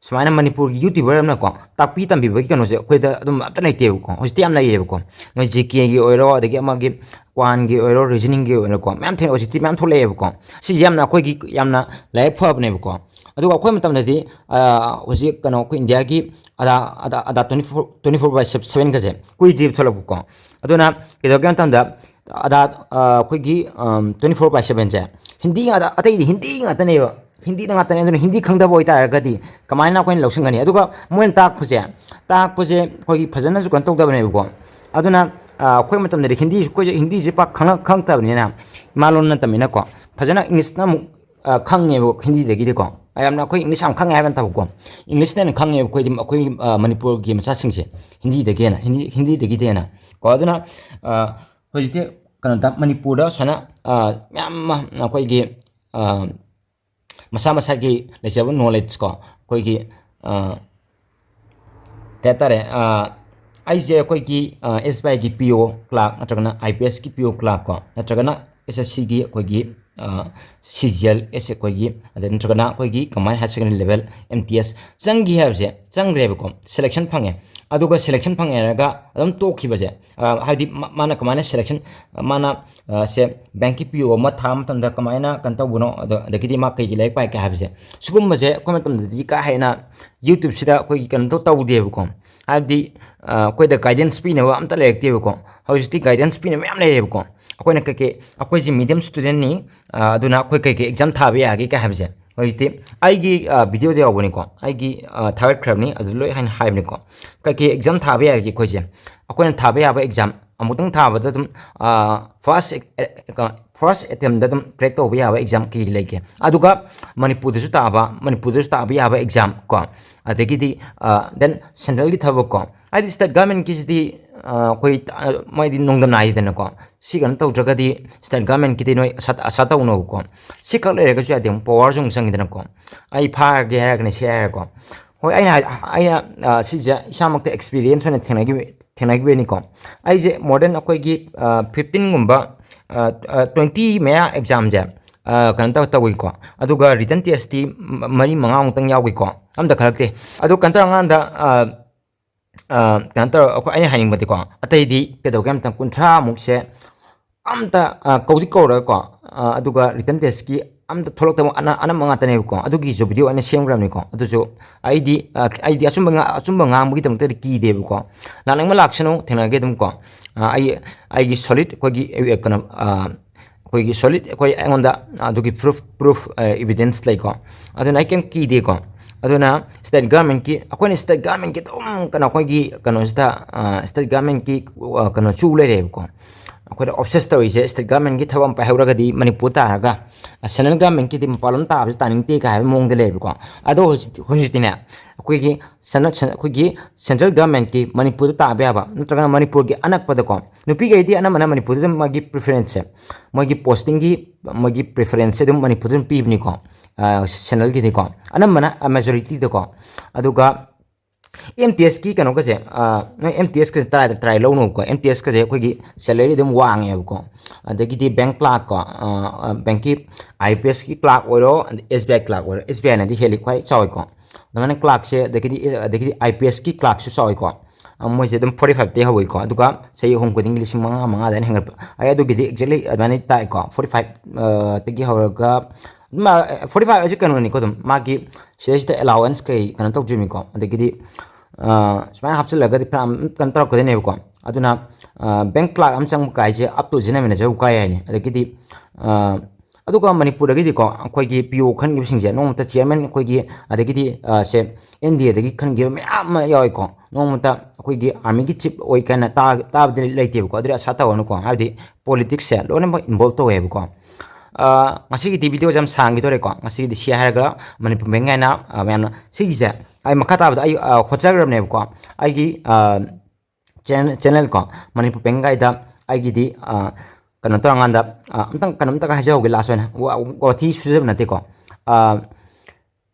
सुमाइना मणिपुर यूट्यूबर अमना को ताकपि तंबिबगी कनोजे अखोइदा अदुम अत लेइतेबको होस्ति याम लेइबको नो जीके गी ओइरो अदगि अमगी क्वान गी ओइरो रीजनिंग गी ओइरो को मैम थे होस्ति मैम थोलेबको सि यामना अखोइगी यामना लाइक फबनेबको अदुगा अखोइ मतमददि होजि कनो को इंडिया की अदा 24/7 गजे कुइ दीप थोलबको अदुना केदोगन तंदा अदा अखोइगी 24/7 जे हिंदी अदा अतै हिंदी ngатनेबो हिंदी ngатने अदुना हिंदी खंगदबो इतारगदि कमाइना कोइन लौसंगनी अदुगा मोइन ताकपसे अखोइगी फजना जु कन तौदबनेबको अदुना अखोइ मतमददि हिंदी जे पा खंगतबनिना मालोन नतमिना को फजना इंग्लिश ना खंगेबो हिंदी दगिदि को ꯌꯥꯝꯅ ꯑꯩꯈꯣꯏ ꯏꯪꯂꯤꯁ ꯌꯥꯝ ꯈꯪꯉꯦ ꯍꯥꯏꯕ ꯅꯠꯇꯕꯀꯣ ꯏꯪꯂꯤꯁꯅ ꯈꯪꯉꯦ ꯑꯩꯈꯣꯏ ꯃꯅꯤꯄꯨꯔꯒꯤ ꯃꯆꯥꯁꯤꯡꯁꯦ ꯍꯤꯟꯗꯤꯗꯒꯤꯗꯤ ꯍꯦꯟꯅ ꯀꯣ ꯑꯗꯨꯅ ꯍꯧꯖꯤꯛꯇꯤ ꯀꯩꯅꯣꯗ ꯃꯅꯤꯄꯨꯔꯗ ꯁꯨꯃꯥꯏꯅ ꯃꯌꯥꯝ ꯑꯃ ꯑꯩꯈꯣꯏꯒꯤ ꯃꯁꯥ ꯃꯁꯥꯒꯤ ꯂꯩꯖꯕ ꯅꯣꯂꯦꯖ ꯀꯣ ꯑꯩꯈꯣꯏꯒꯤ ꯀꯩ ꯍꯥꯏꯇꯥꯔꯦ ꯑꯩꯁꯦ ꯑꯩꯈꯣꯏꯒꯤ ꯑꯦꯁ ꯕꯤ ꯑꯥꯏꯒꯤ ꯄꯤ ꯑꯣ ꯀ꯭ꯂꯥꯛ ꯅꯠꯇ꯭ꯔꯒꯅ ꯑꯥꯏ ꯄꯤ ꯑꯦꯁꯀꯤ ꯄꯤ ꯑꯣ ꯀ꯭ꯂꯥꯛ ꯀꯣ ꯅꯠꯇ꯭ꯔꯒꯅ ꯑꯦꯁ ꯑꯦꯁ ꯁꯤꯒꯤ ꯑꯩꯈꯣꯏꯒꯤ ꯁꯤ ꯖꯤ ꯑꯦꯜ ꯑꯦꯁ ꯑꯩꯈꯣꯏꯒꯤ ꯑꯗꯩ ꯅꯠꯇ꯭ꯔꯒꯅ ꯑꯩꯈꯣꯏꯒꯤ ꯀꯃꯥꯏꯅ higher secondary level M T S ꯆꯪꯈꯤ ꯍꯥꯏꯕꯁꯦ ꯆꯪꯈ꯭ꯔꯦꯕꯀꯣ ꯁꯦꯂꯦꯛꯁꯟ ꯐꯪꯉꯦ ꯑꯗꯨꯒ ꯁꯦꯂꯦꯛꯁꯟ ꯐꯪꯉꯦ ꯍꯥꯏꯔꯒ ꯑꯗꯨꯝ ꯇꯣꯛꯈꯤꯕꯁꯦ ꯍꯥꯏꯗꯤ ꯃꯥꯅ ꯀꯃꯥꯏꯅ ꯁꯦꯂꯦꯛꯁꯟ ꯃꯥꯅ ꯁꯦ ꯕꯦꯡꯀꯤ ꯄꯤ ꯑꯣ ꯑꯃ ꯊꯥꯕ ꯃꯇꯝꯗ ꯀꯃꯥꯏꯅ ꯀꯩꯅꯣ ꯇꯧꯕꯅꯣ ꯑꯗꯒꯤꯗꯤ ꯃꯥ ꯀꯩꯒꯤ ꯂꯥꯏꯔꯤꯛ ꯄꯥꯏꯒꯦ ꯍꯥꯏꯕꯁꯦ ꯁꯤꯒꯨꯝꯕꯁꯦ ꯑꯩꯈꯣꯏ ꯃꯇꯝꯗꯗꯤ ꯀꯥ ꯍꯦꯟꯅ ꯌꯨꯇ꯭ꯌꯨꯕꯁꯤꯗ ꯑꯩꯈꯣꯏꯒꯤ ꯀꯩꯅꯣ ꯇꯧꯗꯦꯕꯀꯣ ꯍꯥꯏꯕꯗꯤ ꯑꯩꯈꯣꯏꯗ ꯒꯥꯏꯗꯦꯟꯁ ꯄꯤꯅꯕ ꯑꯝꯇ ꯂꯩꯔꯛꯇꯦꯕꯀꯣ ꯍꯧꯖꯤꯛꯇꯤ ꯒꯥꯏꯗꯦꯟꯁ ꯄꯤꯅꯕ ꯃꯌꯥꯝ ꯂꯩꯔꯦꯕꯀꯣ ꯑꯩꯈꯣꯏꯅ ꯀꯩꯀꯩ ꯑꯩꯈꯣꯏꯁꯤ ꯃꯤडियम ꯁ꯭ꯇꯨꯗꯦꯟꯅꯤ ꯑꯗꯨꯅ ꯑꯩꯈꯣꯏ ꯀꯩꯀꯩ ꯑꯦꯛꯖꯥꯝ ꯊꯥꯕ ꯌꯥꯒꯦ ꯀꯥꯏ ꯍꯥꯏꯕꯁꯦ ꯍꯧꯖꯤꯛꯇꯤ ꯑꯩꯒꯤ ꯚꯤꯗꯤꯑꯣꯗ ꯌꯥꯎꯕꯅꯤꯀꯣ ꯑꯩꯒꯤ ꯊꯥꯒꯠꯈ꯭ꯔꯕꯅꯤ ꯑꯗꯨ ꯂꯣꯏ ꯍꯥꯏꯅ ꯍꯥꯏꯕꯅꯤꯀꯣ ꯀꯩꯀꯩ ꯑꯦꯛꯖꯥꯝ ꯊꯥꯕ ꯌꯥꯒꯦ ꯑꯩꯈꯣꯏꯁꯦ ꯑꯩꯈꯣꯏꯅ ꯊꯥꯕ ꯌꯥꯕ ꯑꯦꯛꯖꯥꯝ ꯑꯃꯨꯛꯇꯪ ꯊꯥꯕꯗ ꯑꯗꯨꯝ ꯐꯥꯔꯁ ꯑꯦꯇꯦꯝꯗ ꯑꯗꯨꯝ ꯀ꯭ꯔꯦꯛ ꯇꯧꯕ ꯌꯥꯕ ꯑꯦꯛꯖꯥꯝ ꯀꯩ ꯂꯩꯒꯦ ꯑꯗꯨꯒ ꯃꯅꯤꯄꯨꯔꯗꯁꯨ ꯇꯥꯕ ꯌꯥꯕ ꯑꯦꯛꯖꯥꯝ ꯀꯣ ꯑꯗꯒꯤꯗꯤ ꯗꯦꯟ ꯁꯦꯟꯇ꯭ꯔꯦꯜꯒꯤ ꯊꯕꯛ ꯀꯣ ꯍꯥꯏꯗꯤ ꯁ꯭ꯇꯦꯠ ꯒꯚꯔꯟꯃꯦꯟꯠꯀꯤꯁꯤꯗꯤ ꯑꯩꯈꯣꯏ ꯃꯣꯏꯗꯤ ꯅꯣꯡꯗꯝ ꯅꯥꯏꯗꯅꯀꯣ ꯁꯤ ꯀꯩꯅꯣ ꯇꯧꯗ꯭ꯔꯒꯗꯤ ꯁ꯭ꯇꯦꯠ ꯒꯚꯔꯟꯃꯦꯟꯠꯀꯤꯗꯤ ꯅꯣꯏ ꯑꯁꯥ ꯇꯧꯅꯣꯕꯀꯣ ꯁꯤ ꯈꯛ ꯂꯩꯔꯒꯁꯨ ꯌꯥꯗꯦ ꯄꯋꯥꯔꯁꯨ ꯑꯃꯨꯛ ꯆꯪꯉꯤꯗꯅꯀꯣ ꯑꯩ ꯐꯥꯔꯒꯦ ꯍꯥꯏꯔꯒꯅ ꯁꯤ ꯍꯥꯏꯔꯒꯀꯣ ꯍꯣꯏ ꯑꯩꯅ ꯁꯤꯁꯦ ꯏꯁꯥꯃꯛꯇ ꯑꯦꯛꯁꯄꯤꯔꯤꯌꯦꯟꯁ ꯑꯣꯏꯅ ꯊꯦꯡꯅꯈꯤꯕꯅꯤꯀꯣ ꯑꯩꯁꯦ ꯃꯣꯔ ꯗꯦꯟ ꯑꯩꯈꯣꯏꯒꯤ 15ꯒꯨꯝꯕ 20 ꯃꯌꯥ ꯑꯦꯛꯖꯥꯝꯁꯦ ꯀꯩꯅꯣ ꯇꯧꯏꯀꯣ ꯑꯗꯨꯒ ꯔꯤꯇꯟ ꯇꯦꯁꯇꯤ 4-5ꯃꯨꯛꯇꯪ ꯌꯥꯎꯏꯀꯣ ꯑꯝꯇ ꯈꯜꯂꯛꯇꯦ ꯑꯗꯨ ꯀꯩꯅꯣ ꯇꯧꯔꯀꯥꯟꯗ ꯀꯩꯅꯣ ꯇꯧꯔ ꯑꯩꯈꯣꯏ ꯑꯩꯅ ꯍꯥꯏꯅꯤꯡꯕꯗꯤꯀꯣ ꯑꯇꯩꯗꯤ ꯀꯩꯗꯧꯒꯦ ꯃꯇꯝ 30ꯃꯨꯛꯁꯦ ꯑꯝꯇ ꯀꯧꯔꯒꯀꯣ ꯑꯗꯨꯒ ꯔꯤꯇꯟ ꯇꯦꯁꯀꯤ ꯑꯝꯇ ꯊꯣꯛꯂꯛꯇꯕ ꯑꯅꯝꯕ ꯉꯥꯛꯇꯅꯦꯕꯀꯣ ꯑꯗꯨꯒꯤꯁꯨ ꯚꯤꯗꯤꯑꯣ ꯑꯩꯅ ꯁꯦꯝꯈ꯭ꯔꯕꯅꯤꯀꯣ ꯑꯗꯨꯁꯨ ꯑꯩꯗꯤ ꯑꯆꯨꯝꯕ ꯉꯥꯡꯕꯒꯤꯗꯃꯛꯇꯗꯤ ꯀꯤꯗꯦꯕꯀꯣ ꯂꯥꯛꯅꯤꯡꯕ ꯂꯥꯛꯁꯅꯨ ꯊꯦꯡꯅꯒꯦ ꯑꯗꯨꯝ ꯀꯣ ꯑꯩꯒꯤ ꯁꯣꯂꯤꯠ ꯑꯩꯈꯣꯏꯒꯤ ꯀꯩꯅꯣ ꯑꯩꯈꯣꯏꯒꯤ ꯁꯣꯂꯤꯠ ꯑꯩꯉꯣꯟꯗ ꯑꯗꯨꯒꯤ ꯄ꯭ꯔꯨꯐ ꯏꯕꯤꯗꯦꯟꯁ ꯂꯩꯀꯣ ꯑꯗꯨꯅ ꯑꯩ ꯀꯩꯝ ꯀꯤꯗꯦꯀꯣ ꯑꯗꯨꯅ ꯁ꯭ꯇꯦꯠ ꯒꯚꯔꯟꯃꯦꯟꯠꯀꯤ ꯑꯩꯈꯣꯏꯅ ꯁ꯭ꯇꯦꯠ ꯒꯚꯔꯟꯃꯦꯟꯠꯀꯤ ꯑꯗꯨꯝ ꯀꯩꯅꯣ ꯑꯩꯈꯣꯏꯒꯤ ꯀꯩꯅꯣꯁꯤꯗ ꯁ꯭ꯇꯦꯠ ꯒꯚꯔꯟꯃꯦꯟꯠꯀꯤ ꯀꯩꯅꯣ ꯆꯨ ꯂꯩꯔꯦꯕꯀꯣ ꯑꯩꯈꯣꯏꯗ ꯑꯣꯕꯁꯦꯁ ꯇꯧꯔꯤꯁꯦ ꯁ꯭ꯇꯦꯠ ꯒꯚꯔꯟꯃꯦꯟꯠꯀꯤ ꯊꯕꯛ ꯑꯃ ꯄꯥꯏꯍꯧꯔꯒꯗꯤ ꯃꯅꯤꯄꯨꯔ ꯇꯥꯔꯒ ꯁꯦꯟꯇ꯭ꯔꯦꯜ ꯒꯚꯔꯟꯃꯦꯟꯠꯀꯤꯗꯤ ꯃꯄꯥꯟꯂꯣꯝ ꯇꯥꯕꯁꯤ ꯇꯥꯅꯤꯡꯗꯦ ꯀꯥꯏ ꯍꯥꯏꯕ ꯃꯑꯣꯡꯗ ꯂꯩꯌꯦꯕꯀꯣ ꯑꯗꯣ ꯍꯧꯖꯤꯛꯇꯤꯅꯦ ꯑꯩꯈꯣꯏꯒꯤ ꯁꯦꯟꯇ꯭ꯔꯦꯜ ꯒꯚꯔꯟꯃꯦꯟꯠꯀꯤ ꯃꯅꯤꯄꯨꯔꯗ ꯇꯥꯕ ꯌꯥꯕ ꯅꯠꯇ꯭ꯔꯒꯅ ꯃꯅꯤꯄꯨꯔꯒꯤ ꯑꯅꯛꯄꯗꯀꯣ ꯅꯨꯄꯤꯈꯩꯗꯤ ꯑꯅꯝꯕꯅ ꯃꯅꯤꯄꯨꯔꯗ ꯃꯥꯒꯤ ꯄ꯭ꯔꯤꯐꯔꯦꯟꯁꯁꯦ ꯃꯣꯏꯒꯤ ꯄꯣꯁꯇꯤꯡꯒꯤ ꯃꯣꯏꯒꯤ ꯄ꯭ꯔꯤꯐꯔꯦꯟꯁꯁꯦ ꯑꯗꯨꯝ ꯃꯅꯤꯄꯨꯔꯗ ꯑꯗꯨꯝ ꯄꯤꯕꯅꯤꯀோ ꯁꯦꯟꯇ꯭ꯔꯦꯜꯒꯤꯗꯤꯀꯣ ꯑꯅꯝꯕꯅ ꯃꯦꯖꯣꯔꯤꯇꯤꯗꯀꯣ ꯑꯗꯨꯒ ꯑꯦꯝ ꯇꯤ ꯑꯦꯁꯀꯤ ꯀꯩꯅꯣꯒꯁꯦ ꯅꯣꯏ ꯑꯦꯝ ꯇꯤ ꯑꯦꯁꯀꯁꯦ ꯇ꯭ꯔꯥꯏ ꯂꯧꯅꯨꯀꯣ ꯑꯦꯝ ꯇꯤ ꯑꯦꯁꯀꯁꯦ ꯑꯩꯈꯣꯏꯒꯤ ꯁꯦꯂꯔꯤ ꯑꯗꯨꯝ ꯋꯥꯡꯉꯦꯕꯀꯣ ꯑꯗꯒꯤꯗꯤ ꯕꯦꯡꯛ ꯀ꯭ꯂꯥꯛ ꯀꯣ ꯕꯦꯡꯛꯀꯤ ꯑꯥꯏ ꯄꯤ ꯑꯦꯁꯀꯤ ꯀ꯭ꯂꯥꯛ ꯑꯣꯏꯔꯣ ꯑꯦꯁ ꯕꯤ ꯑꯥꯏ ꯀ꯭ꯂꯥꯛ ꯑꯣꯏꯔꯣ ꯑꯦꯁ ꯕꯤ ꯑꯥꯏꯅꯗꯤ ꯍꯦꯜꯂꯤ ꯈ꯭ꯋꯥꯏ ꯆꯥꯎꯏꯀꯣ ꯑꯗꯨꯃꯥꯏꯅ ꯀ꯭ꯂꯥꯛꯁꯦ ꯑꯗꯒꯤꯗꯤ ꯑꯥꯏ ꯄꯤ ꯑꯦꯁꯀꯤ ꯀ꯭ꯂꯥꯛꯁꯨ ꯆꯥꯎꯏꯀꯣ ꯃꯣꯏꯁꯦ ꯑꯗꯨꯝ 45ꯇꯩ ꯍꯧꯏꯀꯣ ꯑꯗꯨꯒ ꯆꯍꯤ 3 ꯈꯨꯗꯤꯡꯒꯤ 5,000 ꯑꯗꯨꯃꯥꯏꯅ ꯍꯦꯟꯒꯠꯄ ꯑꯩ ꯑꯗꯨꯒꯤꯗꯤ ꯑꯦꯛꯖꯦꯛꯂꯤ ꯑꯗꯨꯃꯥꯏꯅ ꯇꯥꯏꯀꯣ 45 ꯇꯒꯤ ꯍꯧꯔꯒ 45 ꯑꯁꯤ ꯀꯩꯅꯣꯅꯤꯀꯣ ꯑꯗꯨꯝ ꯃꯥꯒꯤ ꯁꯤꯗꯩꯁꯤꯗ ꯑꯦꯂꯥꯎꯋꯦꯟꯁ ꯀꯩꯅꯣ ꯇꯧꯗ꯭ꯔꯤꯕꯅꯤꯀꯣ ꯑꯗꯒꯤꯗꯤ ꯁꯨꯃꯥꯏꯅ ꯍꯥꯞꯆꯤꯜꯂꯒꯗꯤ ꯀꯩꯅꯣ ꯇꯧꯔꯛꯀꯗꯣꯏꯅꯦꯕꯀꯣ ꯑꯗꯨꯅ ꯕꯦꯡꯛ ꯀ꯭ꯂꯥꯛ ꯑꯃ ꯆꯪꯕ ꯀꯥꯏꯁꯦ ꯑꯞ ꯇꯨ ꯖꯦꯅꯔꯦꯜ ꯃꯦꯅꯦꯖꯔ ꯀꯥꯏ ꯍꯥꯏꯅꯤ ꯑꯗꯒꯤꯗꯤ ꯑꯗꯨꯒ ꯃꯅꯤꯄꯨꯔꯗꯒꯤꯗꯤꯀꯣ ꯑꯩꯈꯣꯏꯒꯤ ꯄꯤ ꯑꯣ ꯈꯟꯈꯤꯕꯁꯤꯡꯁꯦ ꯅꯣꯡꯃꯇ ꯆꯤꯌꯔꯃꯦꯟ ꯑꯩꯈꯣꯏꯒꯤ ꯑꯗꯒꯤꯗꯤ ꯁꯦ ꯑꯦꯟ ꯗꯤ ꯑꯦꯗꯒꯤ ꯈꯟꯈꯤꯕ ꯃꯌꯥꯝ ꯑꯃ ꯌꯥꯎꯏꯀꯣ ꯅꯣꯡꯃꯇ ꯑꯩꯈꯣꯏꯒꯤ ꯑꯥꯔꯃꯤꯒꯤ ꯆꯤꯞ ꯑꯣꯏ ꯀꯥꯏꯅ ꯇꯥꯕꯗꯤ ꯂꯩꯇꯦꯕꯀꯣ ꯑꯗꯨꯗꯤ ꯑꯁꯥ ꯇꯧꯔꯅꯨꯀꯣ ꯍꯥꯏꯕꯗꯤ ꯄꯣꯂꯤꯇꯤꯛꯁꯁꯦ ꯂꯣꯏꯅꯃꯛ ꯏꯟꯚꯣꯜቭ ꯇꯧꯋꯦꯕꯀꯣ ꯉꯁꯤꯒꯤꯗꯤ ꯚꯤꯗꯤꯑꯣꯁꯦ ꯌꯥꯝ ꯁꯥꯡꯈꯤꯗꯣꯔꯦꯀꯣ ꯉꯁꯤꯒꯤꯗꯤ ꯁꯤ ꯍꯥꯏꯔꯒ ꯃꯅꯤꯄꯨꯔ ꯕꯦꯡꯛ ꯍꯥꯏꯅ ꯃꯌꯥꯝꯅ ꯁꯤꯒꯤꯁꯦ ꯑꯩ ꯃꯈꯥ ꯇꯥꯕꯗ ꯑꯩ ꯍꯣꯠꯆꯈ꯭ꯔꯕꯅꯦꯕꯀꯣ ꯑꯩꯒꯤ ꯆꯦꯅꯦꯜ ꯀꯣ ꯃꯅꯤꯄꯨꯔ ꯕꯦꯡꯛ ꯒꯥꯏꯗ ꯑꯩꯒꯤꯗꯤ ꯀꯩꯅꯣ ꯇꯧꯔꯀꯥꯟꯗ ꯀꯩꯅꯣꯝꯇꯒ ꯍꯥꯏꯖꯍꯧꯒꯦ ꯂꯥꯁ ꯑꯣꯏꯅ ꯋꯥꯊꯤ ꯁꯨꯖꯕ ꯅꯠꯇꯦꯀꯣ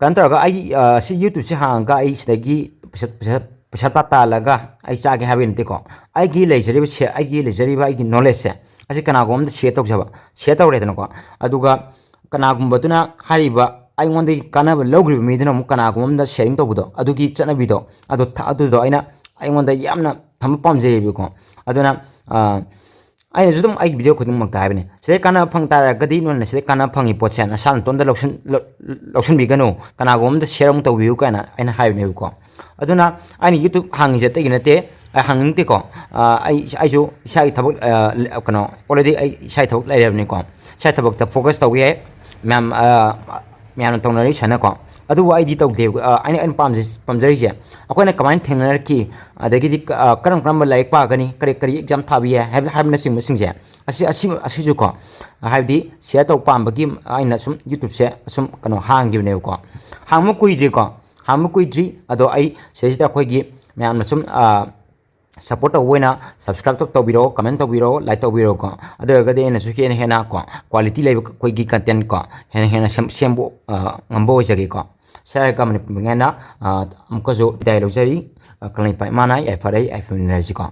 ꯀꯩꯅꯣ ꯇꯧꯔꯒ ꯑꯩ ꯁꯤ ꯌꯨꯇ꯭ꯌꯨꯕꯁꯦ ꯍꯥꯡꯉꯒ ꯑꯩ ꯁꯤꯗꯒꯤ ꯄꯩꯁꯥ ꯇꯥꯜꯂꯒ ꯑꯩ ꯆꯥꯒꯦ ꯍꯥꯏꯕꯒꯤ ꯅꯠꯇꯦꯀꯣ ꯑꯩꯒꯤ ꯂꯩꯖꯔꯤꯕ ꯑꯩꯒꯤ ꯅꯣꯂꯦꯖꯁꯦ ꯑꯁꯤ ꯀꯅꯥꯒꯨꯝꯕ ꯑꯃꯗ ꯁꯤꯌꯔ ꯇꯧꯔꯦꯗꯅꯀꯣ ꯑꯗꯨꯒ ꯀꯅꯥꯒꯨꯝꯕꯗꯨꯅ ꯍꯥꯏꯔꯤꯕ ꯑꯩꯉꯣꯟꯗꯒꯤ ꯀꯥꯟꯅꯕ ꯂꯧꯈ꯭ꯔꯤꯕ ꯃꯤꯗꯨꯅ ꯑꯃꯨꯛ ꯀꯅꯥꯒꯨꯝꯕ ꯑꯃꯗ ꯁꯦꯌꯔꯤꯡ ꯇꯧꯕꯗꯣ ꯑꯗꯨꯒꯤ ꯆꯠꯅꯕꯤꯗꯣ ꯑꯗꯨꯗꯣ ꯑꯩꯉꯣꯟꯗ ꯌꯥꯝꯅ ꯊꯝꯕ ꯄꯥꯝꯖꯩꯌꯦꯕꯀꯣ ꯑꯗꯨꯅ ꯑꯩꯅꯁꯨ ꯑꯗꯨꯝ ꯑꯩꯒꯤ ꯚꯤꯗꯤꯑꯣ ꯈꯨꯗꯤꯡꯃꯛꯇ ꯍꯥꯏꯕꯅꯤ ꯁꯤꯗꯩ ꯀꯥꯟꯅꯕ ꯐꯪ ꯇꯥꯔꯒꯗꯤ ꯅꯣꯏꯅ ꯁꯤꯗꯩ ꯀꯥꯟꯅꯕ ꯐꯪꯉꯤ ꯄꯣꯠꯁꯦ ꯅꯁꯥ ꯅꯇꯣꯝꯗ ꯂꯧꯁꯤꯟꯕꯤꯒꯅꯨ ꯀꯅꯥꯒꯨꯝꯕ ꯑꯃꯗ ꯁꯤꯌꯔ ꯑꯃꯨꯛ ꯇꯧꯕꯤꯌꯨ ꯀꯥꯏꯅ ꯑꯩꯅ ꯍꯥꯏꯕꯅꯦꯕꯀꯣ ꯑꯗꯨꯅ ꯑꯩꯅ ꯌꯨꯇ꯭ꯌꯨꯕ ꯍꯥꯡꯉꯤꯁꯦ ꯑꯇꯩꯒꯤ ꯅꯠꯇꯦ ꯑꯩ ꯍꯥꯡꯅꯤꯡꯗꯦꯀꯣ ꯑꯩꯁꯨ ꯏꯁꯥꯒꯤ ꯊꯕꯛ ꯀꯩꯅꯣ ꯑꯣꯜꯔꯦꯗꯤ ꯑꯩ ꯏꯁꯥꯒꯤ ꯊꯕꯛ ꯂꯩꯔꯕꯅꯤꯀꯣ ꯏꯁꯥꯒꯤ ꯊꯕꯛꯇ ꯐꯣꯀꯁ ꯇꯧꯕ ꯌꯥꯏ ꯃꯌꯥꯝꯅ ꯇꯧꯅꯔꯤ ꯁꯥꯟꯅꯀꯣ ꯑꯗꯨꯕꯨ ꯑꯩꯗꯤ ꯇꯧꯗꯦ ꯑꯩꯅ ꯄꯥꯝꯖꯔꯤꯁꯦ ꯑꯩꯈꯣꯏꯅ ꯀꯃꯥꯏꯅ ꯊꯦꯡꯅꯔꯛꯈꯤ ꯑꯗꯒꯤꯗꯤ ꯀꯔꯝꯕ ꯂꯥꯏꯔꯤꯛ ꯄꯥꯒꯅꯤ ꯀꯔꯤ ꯑꯦꯛꯖꯥꯝ ꯊꯥꯕ ꯌꯥꯏ ꯍꯥꯏꯕꯅꯆꯤꯡꯕꯁꯤꯡꯁꯦ ꯑꯁꯤꯁꯨꯀꯣ ꯍꯥꯏꯕꯗꯤ ꯁꯤꯌꯔ ꯇꯧ ꯄꯥꯝꯕꯒꯤ ꯑꯩꯅ ꯁꯨꯝ ꯌꯨꯇ꯭ꯌꯨꯕꯁꯦ ꯁꯨꯝ ꯀꯩꯅꯣ ꯍꯥꯡꯈꯤꯕꯅꯦꯕꯀꯣ ꯍꯥꯡꯕ ꯀꯨꯏꯗ꯭ꯔꯤ ꯑꯗꯣ ꯑꯩ ꯁꯤꯗꯩꯁꯤꯗ ꯑꯩꯈꯣꯏꯒꯤ ꯃꯌꯥꯝꯅ ꯁꯨꯝ ꯁꯞꯄꯣꯔꯠ ꯇꯧꯕ ꯑꯣꯏꯅ ꯁꯕꯁꯀ꯭ꯔꯥꯏꯕ ꯇꯧꯕꯤꯔꯛꯑꯣ ꯀꯃꯦꯟ ꯇꯧꯕꯤꯔꯛꯑꯣ ꯂꯥꯏꯛ ꯇꯧꯕꯤꯔꯛꯑꯣꯀꯣ ꯑꯗꯨ ꯑꯣꯏꯔꯒꯗꯤ ꯑꯩꯅꯁꯨ ꯍꯦꯟꯅ ꯀ꯭ꯋꯥꯂꯤꯇꯤ ꯂꯩꯕ ꯑꯩꯈꯣꯏꯒꯤ ꯀꯟꯇꯦꯟ ꯍꯦꯟꯅ ꯁꯦꯝꯕ ꯉꯝꯕ ꯑꯣꯏꯖꯒꯦꯀꯣ ꯁꯥꯔꯒ ꯃꯅꯤꯄꯨꯔ ꯉꯥꯏꯅ ꯑꯃꯨꯛꯀꯁꯨ ꯕꯤꯗꯥꯏ ꯂꯧꯖꯔꯤ ꯀꯪꯂꯩꯄꯥꯛ ꯏꯃꯥꯅ ꯌꯥꯏꯐꯔꯦ ꯌꯥꯏꯐꯃꯤꯟꯅꯔꯁꯤꯀꯣ